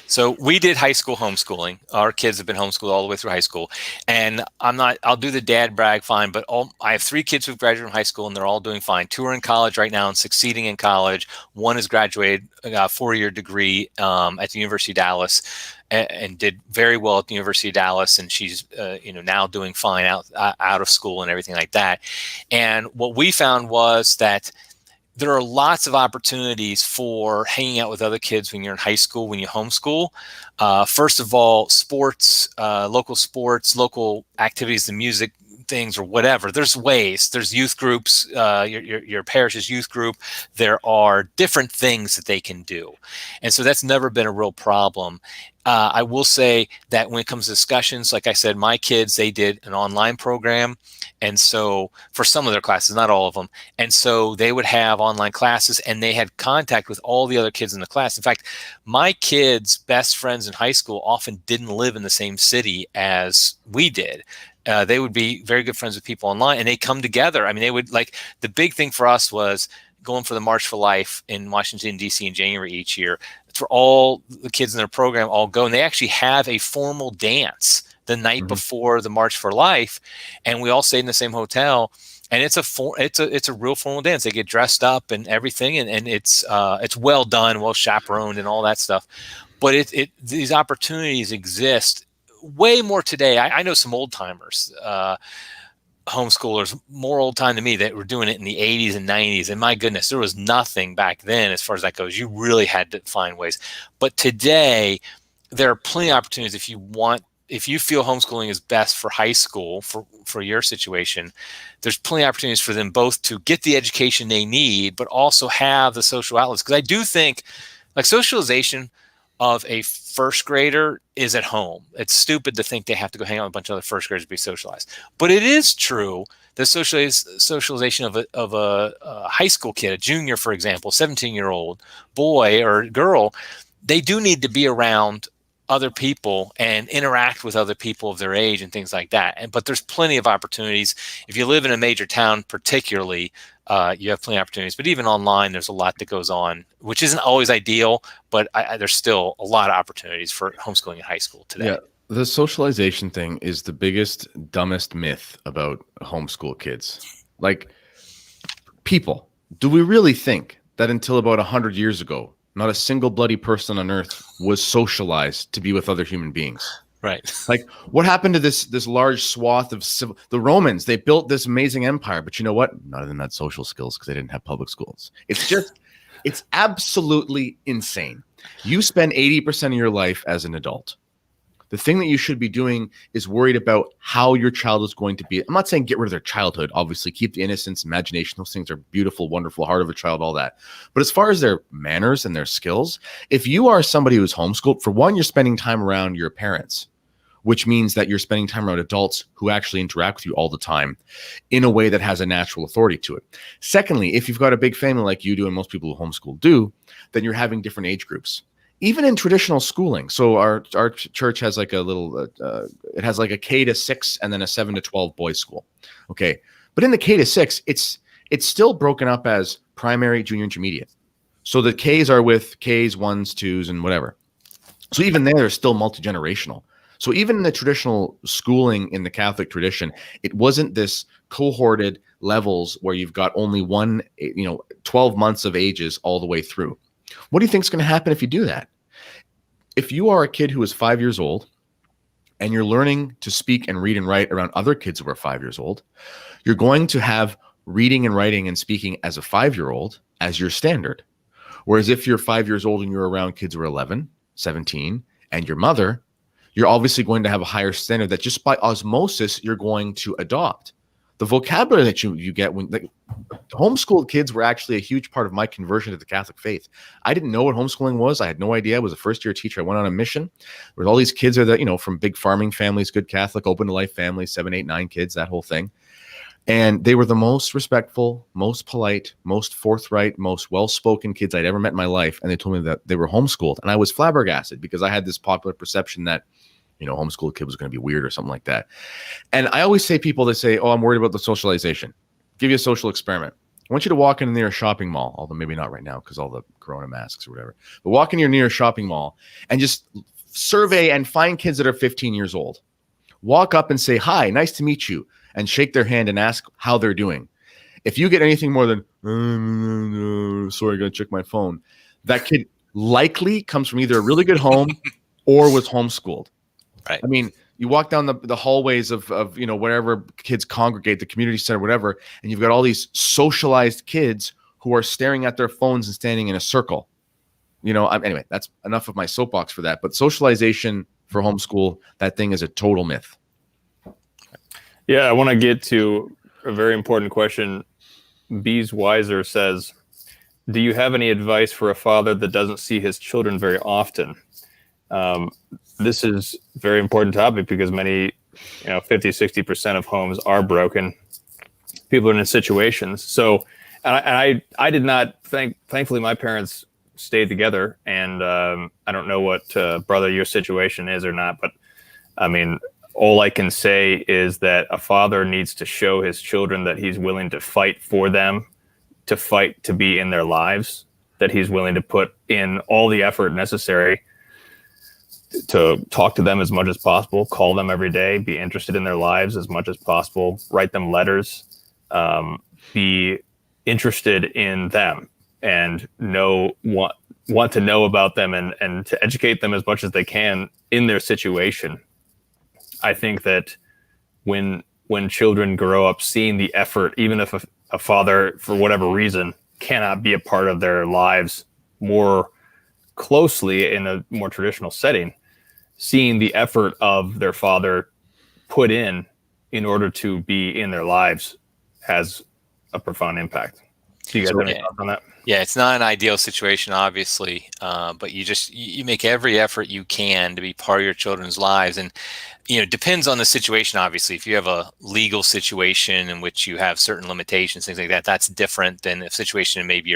So we did high school homeschooling. Our kids have been homeschooled all the way through high school. And I'll do the dad brag fine, but I have 3 kids who've graduated from high school and they're all doing fine. 2 are in college right now and succeeding in college. 1 has graduated, got a 4-year degree at the University of Dallas and did very well at the University of Dallas. And she's, now doing fine out of school and everything like that. And what we found was that there are lots of opportunities for hanging out with other kids when you're in high school, when you homeschool. First of all, sports, local activities, the music things or whatever. There's ways. There's youth groups, your parish's youth group. There are different things that they can do. And so that's never been a real problem. I will say that when it comes to discussions, like I said, my kids, they did an online program. And so for some of their classes, not all of them. And so they would have online classes and they had contact with all the other kids in the class. In fact, my kids' best friends in high school often didn't live in the same city as we did. They would be very good friends with people online and they come together. I mean, they would the big thing for us was going for the March for Life in Washington, D.C. in January each year. For all the kids in their program all go, and they actually have a formal dance the night before the March for Life, and we all stayed in the same hotel. And it's a real formal dance. They get dressed up and everything, and it's well done, well chaperoned, and all that stuff. But these opportunities exist way more today. I know some old timers, homeschoolers, more old time than me, that were doing it in the 80s and 90s. And my goodness, there was nothing back then as far as that goes. You really had to find ways. But today, there are plenty of opportunities if you feel homeschooling is best for high school, for your situation, there's plenty of opportunities for them both to get the education they need, but also have the social outlets. Because I do think socialization of a first grader is at home. It's stupid to think they have to go hang out with a bunch of other first graders to be socialized. But it is true that socialization of a high school kid, a junior, for example, 17-year-old boy or girl, they do need to be around other people and interact with other people of their age and things like that. But there's plenty of opportunities. If you live in a major town, particularly, you have plenty of opportunities. But even online, there's a lot that goes on, which isn't always ideal, but there's still a lot of opportunities for homeschooling in high school today. Yeah, the socialization thing is the biggest, dumbest myth about homeschool kids. Like, people, do we really think that until about 100 years ago, not a single bloody person on earth was socialized to be with other human beings? Right. Like, what happened to this large swath of the Romans? They built this amazing empire, but you know what? None of them had social skills because they didn't have public schools. It's absolutely insane. You spend 80% of your life as an adult. The thing that you should be doing is worried about how your child is going to be. I'm not saying get rid of their childhood. Obviously, keep the innocence, imagination. Those things are beautiful, wonderful, heart of a child, all that. But as far as their manners and their skills, if you are somebody who's homeschooled, for one, you're spending time around your parents, which means that you're spending time around adults who actually interact with you all the time in a way that has a natural authority to it. Secondly, if you've got a big family like you do and most people who homeschool do, then you're having different age groups. Even in traditional schooling. So our church has like a little, it has like a K to 6 and then a 7 to 12 boys school. Okay. But in the K to 6, it's still broken up as primary, junior, intermediate. So the Ks are with Ks, 1s, 2s, and whatever. So even there, they're still multi-generational. So even in the traditional schooling in the Catholic tradition, it wasn't this cohorted levels where you've got only 12 months of ages all the way through. What do you think is going to happen if you do that? If you are a kid who is 5 years old and you're learning to speak and read and write around other kids who are 5 years old, you're going to have reading and writing and speaking as a 5-year-old as your standard. Whereas if you're 5 years old and you're around kids who are 11, 17, and your mother, you're obviously going to have a higher standard that just by osmosis you're going to adopt. The vocabulary that you get when homeschooled kids were actually a huge part of my conversion to the Catholic faith. I didn't know what homeschooling was. I had no idea. I was a first-year teacher. I went on a mission. There was all these kids that, from big farming families, good Catholic, open to life families, 7, 8, 9 kids, that whole thing. And they were the most respectful, most polite, most forthright, most well-spoken kids I'd ever met in my life. And they told me that they were homeschooled. And I was flabbergasted because I had this popular perception that homeschool kid was going to be weird or something like that. And I always say people that say, oh, I'm worried about the socialization. Give you a social experiment. I want you to walk in near a shopping mall, although maybe not right now because all the corona masks or whatever. But walk in your near shopping mall and just survey and find kids that are 15 years old. Walk up and say, hi, nice to meet you, and shake their hand and ask how they're doing. If you get anything more than, sorry, I got to check my phone, that kid likely comes from either a really good home or was homeschooled. Right. I mean, you walk down the hallways of wherever kids congregate, the community center, whatever, and you've got all these socialized kids who are staring at their phones and standing in a circle. Anyway, that's enough of my soapbox for that. But socialization for homeschool, that thing is a total myth. Yeah, I want to get to a very important question. Bees Weiser says, do you have any advice for a father that doesn't see his children very often? This is a very important topic because many, 50, 60% of homes are broken. People are in situations. So, and I did not thankfully my parents stayed together, and I don't know what brother your situation is or not, but I mean, all I can say is that a father needs to show his children that he's willing to fight for them, to fight to be in their lives, that he's willing to put in all the effort necessary to talk to them as much as possible, call them every day, be interested in their lives as much as possible, write them letters, be interested in them and want to know about them and to educate them as much as they can in their situation. I think that when children grow up seeing the effort, even if a father, for whatever reason, cannot be a part of their lives more closely in a more traditional setting, seeing the effort of their father put in order to be in their lives has a profound impact. Do you guys have any thoughts on that? Yeah, it's not an ideal situation, obviously, but you make every effort you can to be part of your children's lives. And, it depends on the situation, obviously. If you have a legal situation in which you have certain limitations, things like that, that's different than a situation maybe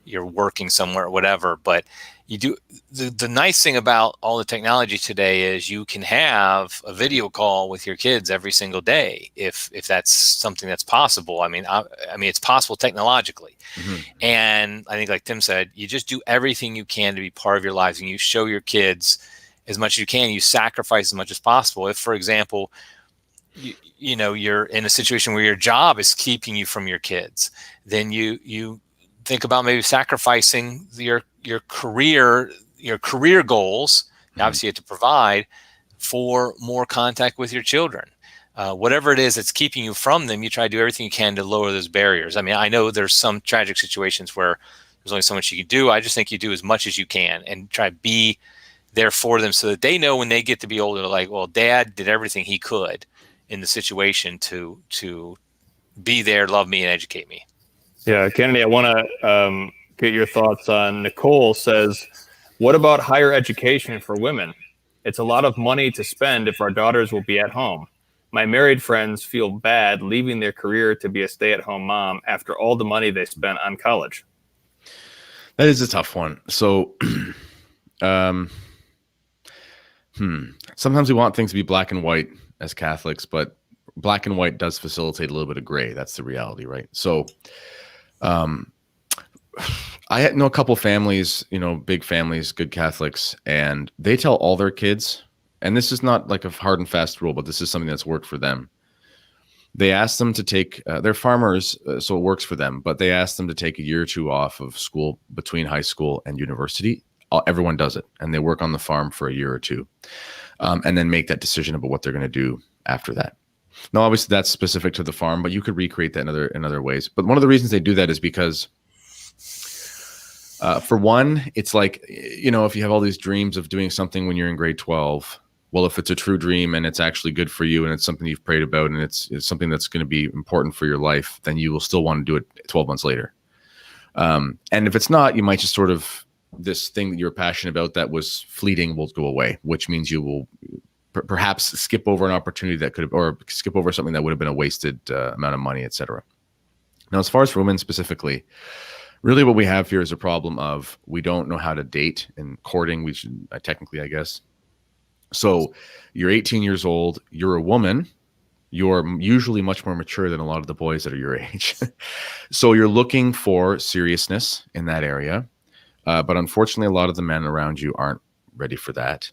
you're working somewhere or whatever. But you do the nice thing about all the technology today is you can have a video call with your kids every single day if that's something that's possible. I mean, it's possible technologically. Mm-hmm. And I think, like Tim said, you just do everything you can to be part of your lives, and you show your kids as much as you can. You sacrifice as much as possible. If, for example, you know, you're in a situation where your job is keeping you from your kids, then you think about maybe sacrificing your career goals. Mm-hmm. Obviously, you have to provide for more contact with your children. Whatever it is that's keeping you from them, you try to do everything you can to lower those barriers. I mean, I know there's some tragic situations where there's only so much you can do. I just think you do as much as you can and try to be there for them so that they know when they get to be older, like, well, Dad did everything he could in the situation to be there, love me, and educate me. Yeah, Kennedy, I want to get your thoughts on. Nicole says, what about higher education for women? It's a lot of money to spend if our daughters will be at home. My married friends feel bad leaving their career to be a stay-at-home mom after all the money they spent on college. That is a tough one. So, sometimes we want things to be black and white as Catholics, but black and white does facilitate a little bit of gray. That's the reality, right? So, I know a couple families, you know, big families, good Catholics, and they tell all their kids, and this is not like a hard and fast rule, but this is something that's worked for them. They ask them to take, they're farmers, so it works for them, but they ask them to take a year or two off of school between high school and university. Everyone does it, and they work on the farm for a year or two, and then make that decision about what they're going to do after that. Now, obviously, that's specific to the farm, but you could recreate that in other ways. But one of the reasons they do that is because, for one, it's like, you know, if you have all these dreams of doing something when you're in grade 12, well, if it's a true dream and it's actually good for you and it's something you've prayed about and it's something that's going to be important for your life, then you will still want to do it 12 months later. And if it's not, you might just sort of, this thing that you're passionate about that was fleeting will go away, which means you will perhaps skip over an opportunity that could have, or skip over something that would have been a wasted amount of money, etc. Now, as far as for women specifically, really what we have here is a problem of we don't know how to date and courting. We should technically, I guess. So you're 18 years old, you're a woman, you're usually much more mature than a lot of the boys that are your age. So you're looking for seriousness in that area. But unfortunately, a lot of the men around you aren't ready for that.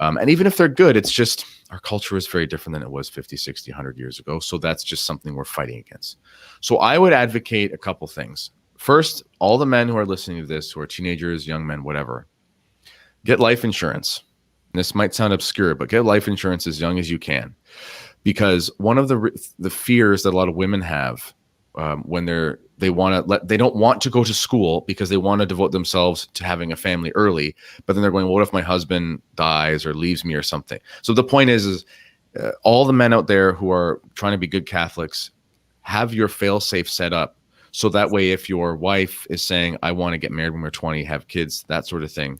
And even if they're good, it's just our culture is very different than it was 50, 60, 100 years ago. So that's just something we're fighting against. So I would advocate a couple things. First, all the men who are listening to this, who are teenagers, young men, whatever, get life insurance. This might sound obscure, but get life insurance as young as you can. Because one of the fears that a lot of women have when they don't want to go to school because they want to devote themselves to having a family early, but then they're going, well, what if my husband dies or leaves me or something? So the point is all the men out there who are trying to be good Catholics, have your fail-safe set up. So that way, if your wife is saying, I want to get married when we're 20, have kids, that sort of thing,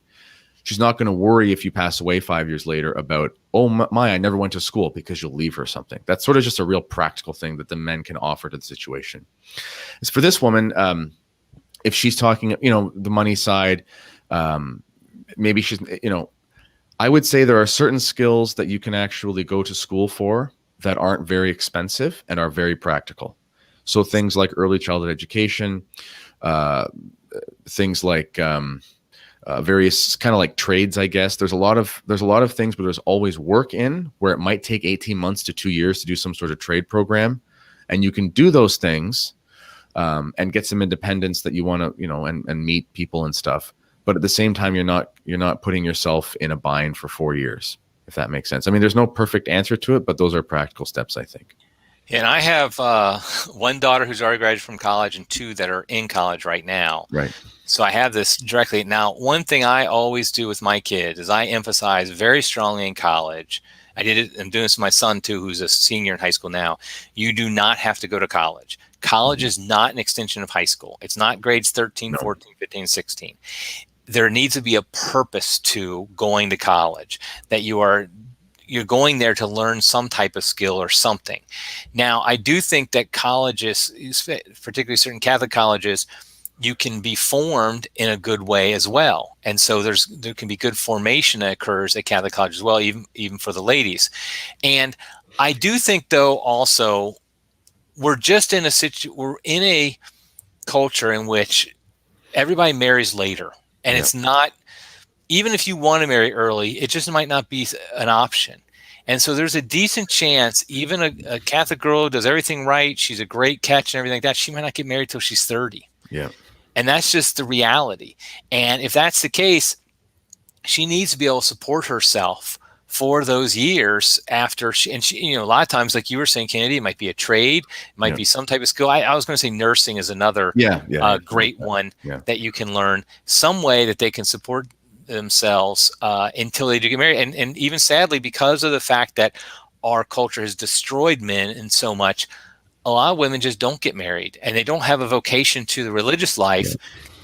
she's not going to worry if you pass away 5 years later about, oh my, I never went to school, because you'll leave her something. That's sort of just a real practical thing that the men can offer to the situation. As for this woman, if she's talking, you know, the money side, maybe she's, you know, I would say there are certain skills that you can actually go to school for that aren't very expensive and are very practical. So things like early childhood education, things like various kind of like trades, I guess. There's a lot of things, but there's always work in where it might take 18 months to 2 years to do some sort of trade program. And you can do those things and get some independence that you want to, you know, and meet people and stuff. But at the same time, you're not putting yourself in a bind for 4 years, if that makes sense. I mean, there's no perfect answer to it, but those are practical steps, I think. And I have one daughter who's already graduated from college and two that are in college right now. Right. So I have this directly. Now, one thing I always do with my kids is I emphasize very strongly in college. I'm doing this with my son too, who's a senior in high school now. You do not have to go to college. College is not an extension of high school. It's not grades 13, 14, 15, 16. There needs to be a purpose to going to college, that you're going there to learn some type of skill or something. Now, I do think that colleges, particularly certain Catholic colleges, you can be formed in a good way as well. And so there can be good formation that occurs at Catholic college as well, even for the ladies. And I do think, though, also we're in a culture in which everybody marries later, and it's not, even if you want to marry early, it just might not be an option. And so there's a decent chance even a Catholic girl who does everything right, she's a great catch and everything like that, she might not get married till she's 30. Yeah. And that's just the reality. And if that's the case, she needs to be able to support herself for those years after she, a lot of times, like you were saying, Kennedy, it might be a trade, it might be some type of skill. I was going to say nursing is another great one that you can learn, some way that they can support themselves until they do get married. And even sadly, because of the fact that our culture has destroyed men in so much, a lot of women just don't get married, and they don't have a vocation to the religious life. Yeah.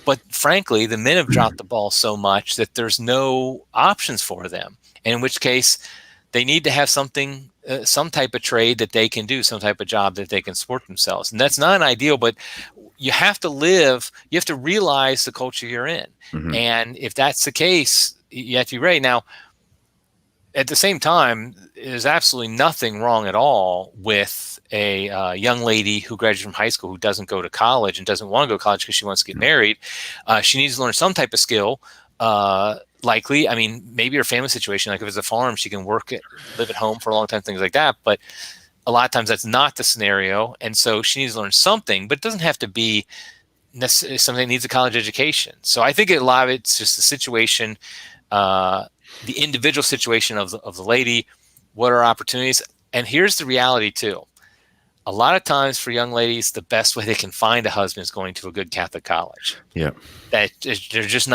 But frankly, the men have dropped the ball so much that there's no options for them. In which case, they need to have something, some type of trade that they can do, some type of job that they can support themselves. And that's not an ideal, but you have to realize the culture you're in. Mm-hmm. And if that's the case, you have to be ready. Now, at the same time, there's absolutely nothing wrong at all with a young lady who graduated from high school who doesn't go to college and doesn't want to go to college because she wants to get married. She needs to learn some type of skill. Likely, I mean, maybe her family situation, like if it's a farm, she can live at home for a long time, things like that. But a lot of times that's not the scenario. And so she needs to learn something, but it doesn't have to be necessarily something that needs a college education. So I think a lot of it's just the situation, the individual situation of the lady, what are opportunities. And here's the reality too. A lot of times for young ladies, the best way they can find a husband is going to a good Catholic college. Yeah. That there's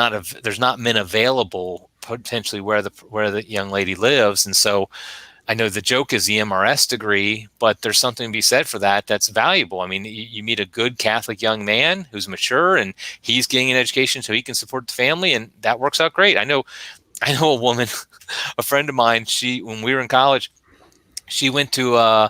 not men available potentially where the young lady lives. And so I know the joke is the MRS degree, but there's something to be said for that. That's valuable. I mean, you meet a good Catholic young man who's mature and he's getting an education so he can support the family, and that works out great. I know a woman, a friend of mine, when we were in college, she went to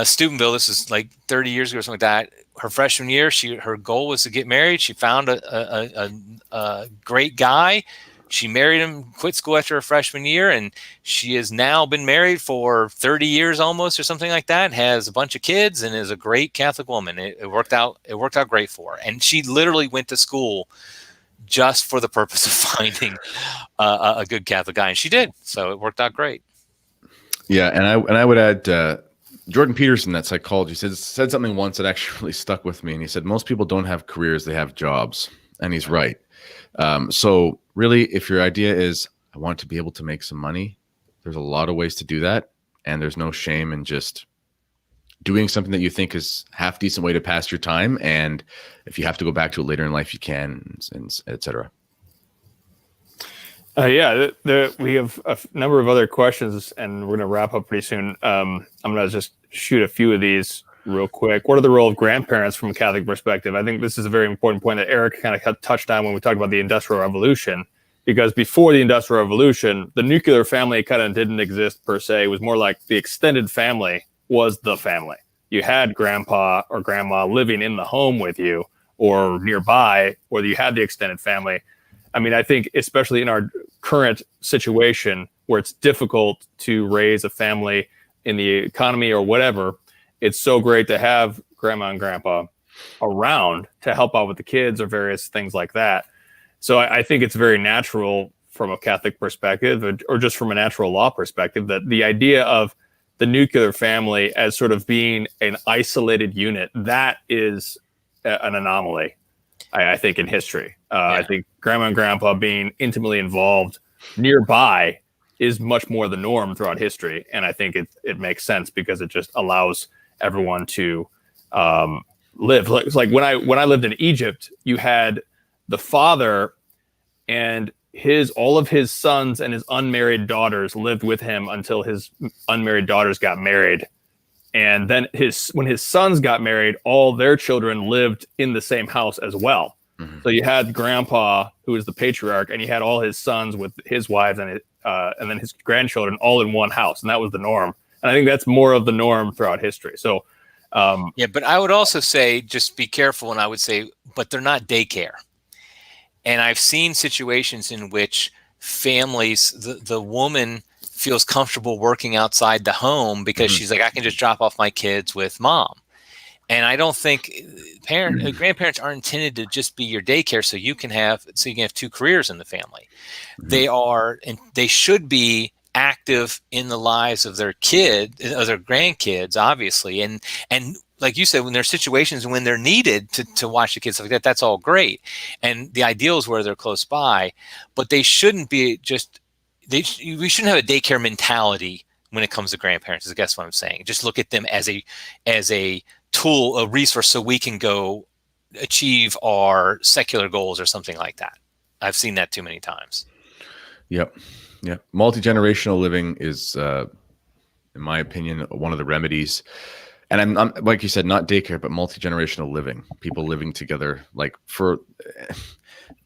Steubenville. This is like 30 years ago or something like that. Her freshman year, her goal was to get married. She found a great guy. She married him, quit school after her freshman year, and she has now been married for 30 years almost or something like that, has a bunch of kids, and is a great Catholic woman. It worked out great for her. And she literally went to school just for the purpose of finding a good Catholic guy, and she did. So it worked out great. Yeah, and I would add Jordan Peterson, that psychologist, said something once that actually really stuck with me. And he said, most people don't have careers, they have jobs. And he's right. So really, if your idea is, I want to be able to make some money, there's a lot of ways to do that. And there's no shame in just doing something that you think is half decent way to pass your time. And if you have to go back to it later in life, you can, and et cetera. We have a number of other questions, and we're going to wrap up pretty soon. I'm going to just shoot a few of these real quick. What are the role of grandparents from a Catholic perspective? I think this is a very important point that Eric kind of touched on when we talked about the Industrial Revolution, because before the Industrial Revolution, the nuclear family kind of didn't exist per se. It was more like the extended family was the family. You had grandpa or grandma living in the home with you or nearby, or you had the extended family. I mean, I think especially in our current situation where it's difficult to raise a family in the economy or whatever, it's so great to have grandma and grandpa around to help out with the kids or various things like that. So I think it's very natural from a Catholic perspective, or just from a natural law perspective, that the idea of the nuclear family as sort of being an isolated unit, that is an anomaly, I think, in history. I think grandma and grandpa being intimately involved nearby is much more the norm throughout history. And I think it makes sense because it just allows everyone to live. Like when I lived in Egypt, you had the father and all of his sons and his unmarried daughters lived with him until his unmarried daughters got married. And then when his sons got married, all their children lived in the same house as well. Mm-hmm. So you had grandpa, who was the patriarch, and he had all his sons with his wives and then his grandchildren all in one house. And that was the norm. And I think that's more of the norm throughout history. So Yeah, but I would also say, just be careful. And I would say, but they're not daycare. And I've seen situations in which families, the woman feels comfortable working outside the home because she's like, I can just drop off my kids with mom. And I don't think grandparents aren't intended to just be your daycare so you can have two careers in the family. They are, and they should be active in the lives of their grandkids, obviously. And like you said, when there's situations when they're needed to watch the kids like that, that's all great. And the ideal is where they're close by, but they shouldn't be we shouldn't have a daycare mentality when it comes to grandparents. I guess what I'm saying. Just look at them as a tool, a resource, so we can go achieve our secular goals or something like that. I've seen that too many times. Yep. Yeah. Multi-generational living is, in my opinion, one of the remedies. And I'm like you said, not daycare, but multi-generational living, people living together. Like for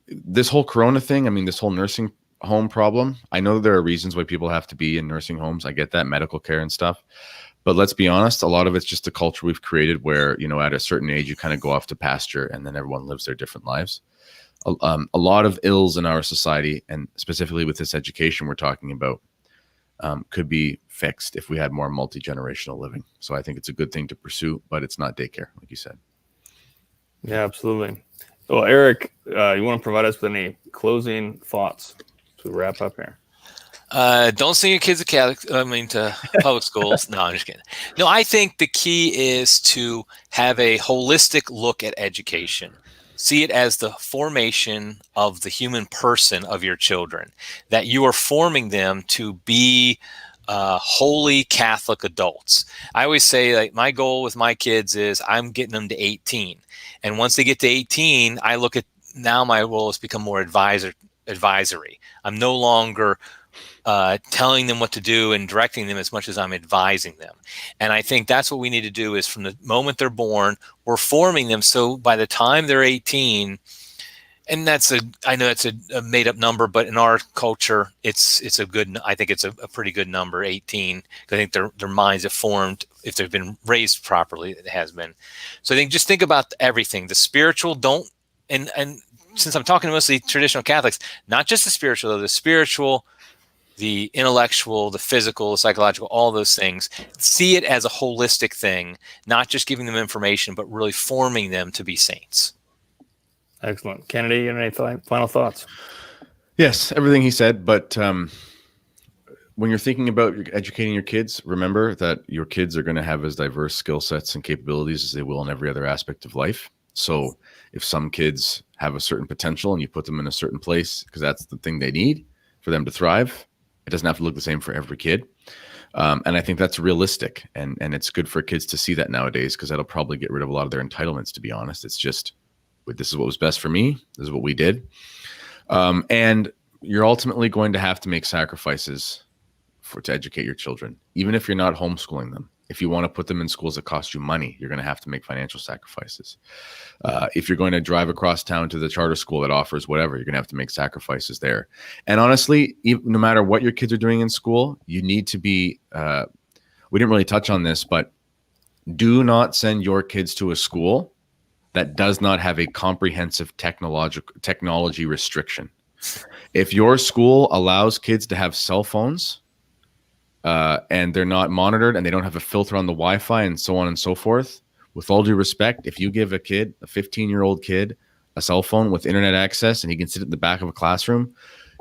this whole Corona thing, I mean, this whole nursing home problem, I know there are reasons why people have to be in nursing homes. I get that, medical care and stuff. But let's be honest, a lot of it's just the culture we've created where, at a certain age, you kind of go off to pasture and then everyone lives their different lives. A lot of ills in our society, and specifically with this education we're talking about, could be fixed if we had more multi-generational living. So I think it's a good thing to pursue, but it's not daycare, like you said. Yeah, absolutely. Well, Eric, you want to provide us with any closing thoughts to wrap up here? Don't send your kids to public schools. No, I'm just kidding. No, I think the key is to have a holistic look at education. See it as the formation of the human person of your children, that you are forming them to be holy Catholic adults. I always say, like, my goal with my kids is I'm getting them to 18. And once they get to 18, I look at, now my role has become more advisory. I'm no longer telling them what to do and directing them as much as I'm advising them. And I think that's what we need to do, is from the moment they're born, we're forming them. So by the time they're 18, and I know that's a made up number, but in our culture, I think it's a pretty good number, 18. I think their minds have formed, if they've been raised properly, it has been. So I think just think about everything, the spiritual, and since I'm talking to mostly traditional Catholics, not just the spiritual, the intellectual, the physical, the psychological, all those things, see it as a holistic thing, not just giving them information, but really forming them to be saints. Excellent. Kennedy, you have any final thoughts? Yes, everything he said. But when you're thinking about educating your kids, remember that your kids are going to have as diverse skill sets and capabilities as they will in every other aspect of life. So if some kids have a certain potential and you put them in a certain place because that's the thing they need for them to thrive, it doesn't have to look the same for every kid. And I think that's realistic. And it's good for kids to see that nowadays, because that'll probably get rid of a lot of their entitlements, to be honest. It's just, this is what was best for me. This is what we did. And you're ultimately going to have to make sacrifices to educate your children, even if you're not homeschooling them. If you want to put them in schools that cost you money, you're going to have to make financial sacrifices. If you're going to drive across town to the charter school that offers whatever, you're going to have to make sacrifices there. And honestly, no matter what your kids are doing in school, you need to be, we didn't really touch on this, but do not send your kids to a school that does not have a comprehensive technology restriction. If your school allows kids to have cell phones, and they're not monitored and they don't have a filter on the Wi-Fi and so on and so forth, with all due respect, if you give a 15-year-old kid, a cell phone with internet access and he can sit in the back of a classroom,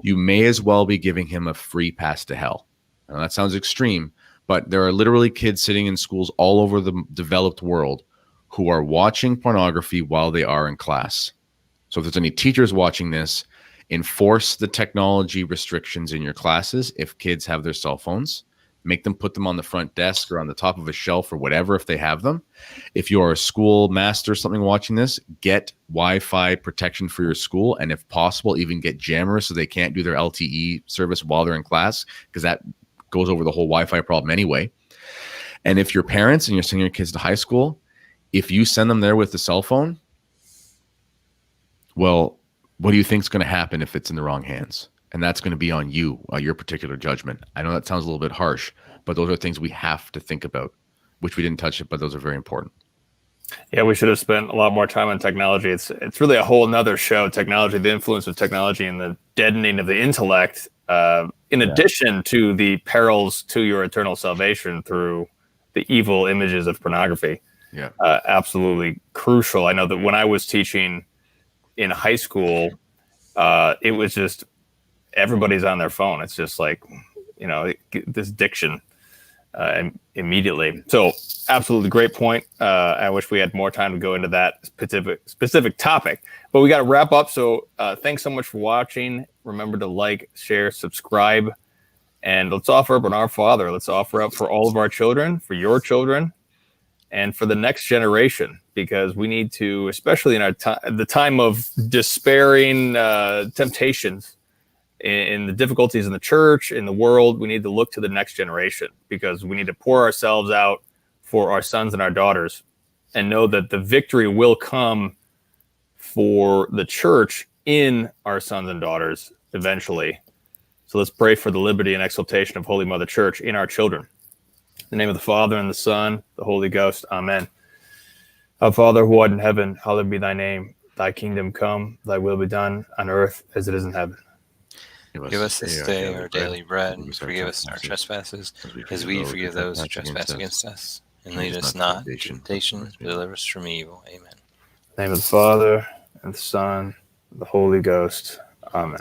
you may as well be giving him a free pass to hell. Now, that sounds extreme, but there are literally kids sitting in schools all over the developed world who are watching pornography while they are in class. So if there's any teachers watching this, enforce the technology restrictions in your classes. If kids have their cell phones, make them put them on the front desk or on the top of a shelf or whatever if they have them. If you're a school master or something watching this, get Wi-Fi protection for your school, and if possible, even get jammers so they can't do their LTE service while they're in class, because that goes over the whole Wi-Fi problem anyway. And if you're parents and you're sending your kids to high school, if you send them there with the cell phone, well, what do you think is going to happen if it's in the wrong hands? And that's going to be on you, your particular judgment. I know that sounds a little bit harsh, but those are things we have to think about. which we didn't touch, but those are very important. Yeah, we should have spent a lot more time on technology. It's really a whole nother show. Technology, the influence of technology, and the deadening of the intellect. In addition to the perils to your eternal salvation through the evil images of pornography. Yeah, absolutely crucial. I know that when I was teaching in high school, it was just everybody's on their phone. It's just like, this diction immediately. So absolutely great point. I wish we had more time to go into that specific topic, but we got to wrap up. So thanks so much for watching. Remember to like, share, subscribe, and let's offer up on our Father. Let's offer up for all of our children, for your children, and for the next generation, because we need to, especially in the time of despairing temptations, in the difficulties in the church, in the world, we need to look to the next generation, because we need to pour ourselves out for our sons and our daughters, and know that the victory will come for the church in our sons and daughters eventually. So let's pray for the liberty and exaltation of Holy Mother Church in our children. In the name of the Father, and the Son, the Holy Ghost. Amen. Our Father, who art in heaven, hallowed be thy name. Thy kingdom come, thy will be done on earth as it is in heaven. Give us this day our daily bread, and forgive us our trespasses, as we forgive those who trespass against us. And lead us not into temptation, but deliver us from evil. Amen. In the name of the Father, and the Son, and the Holy Ghost. Amen.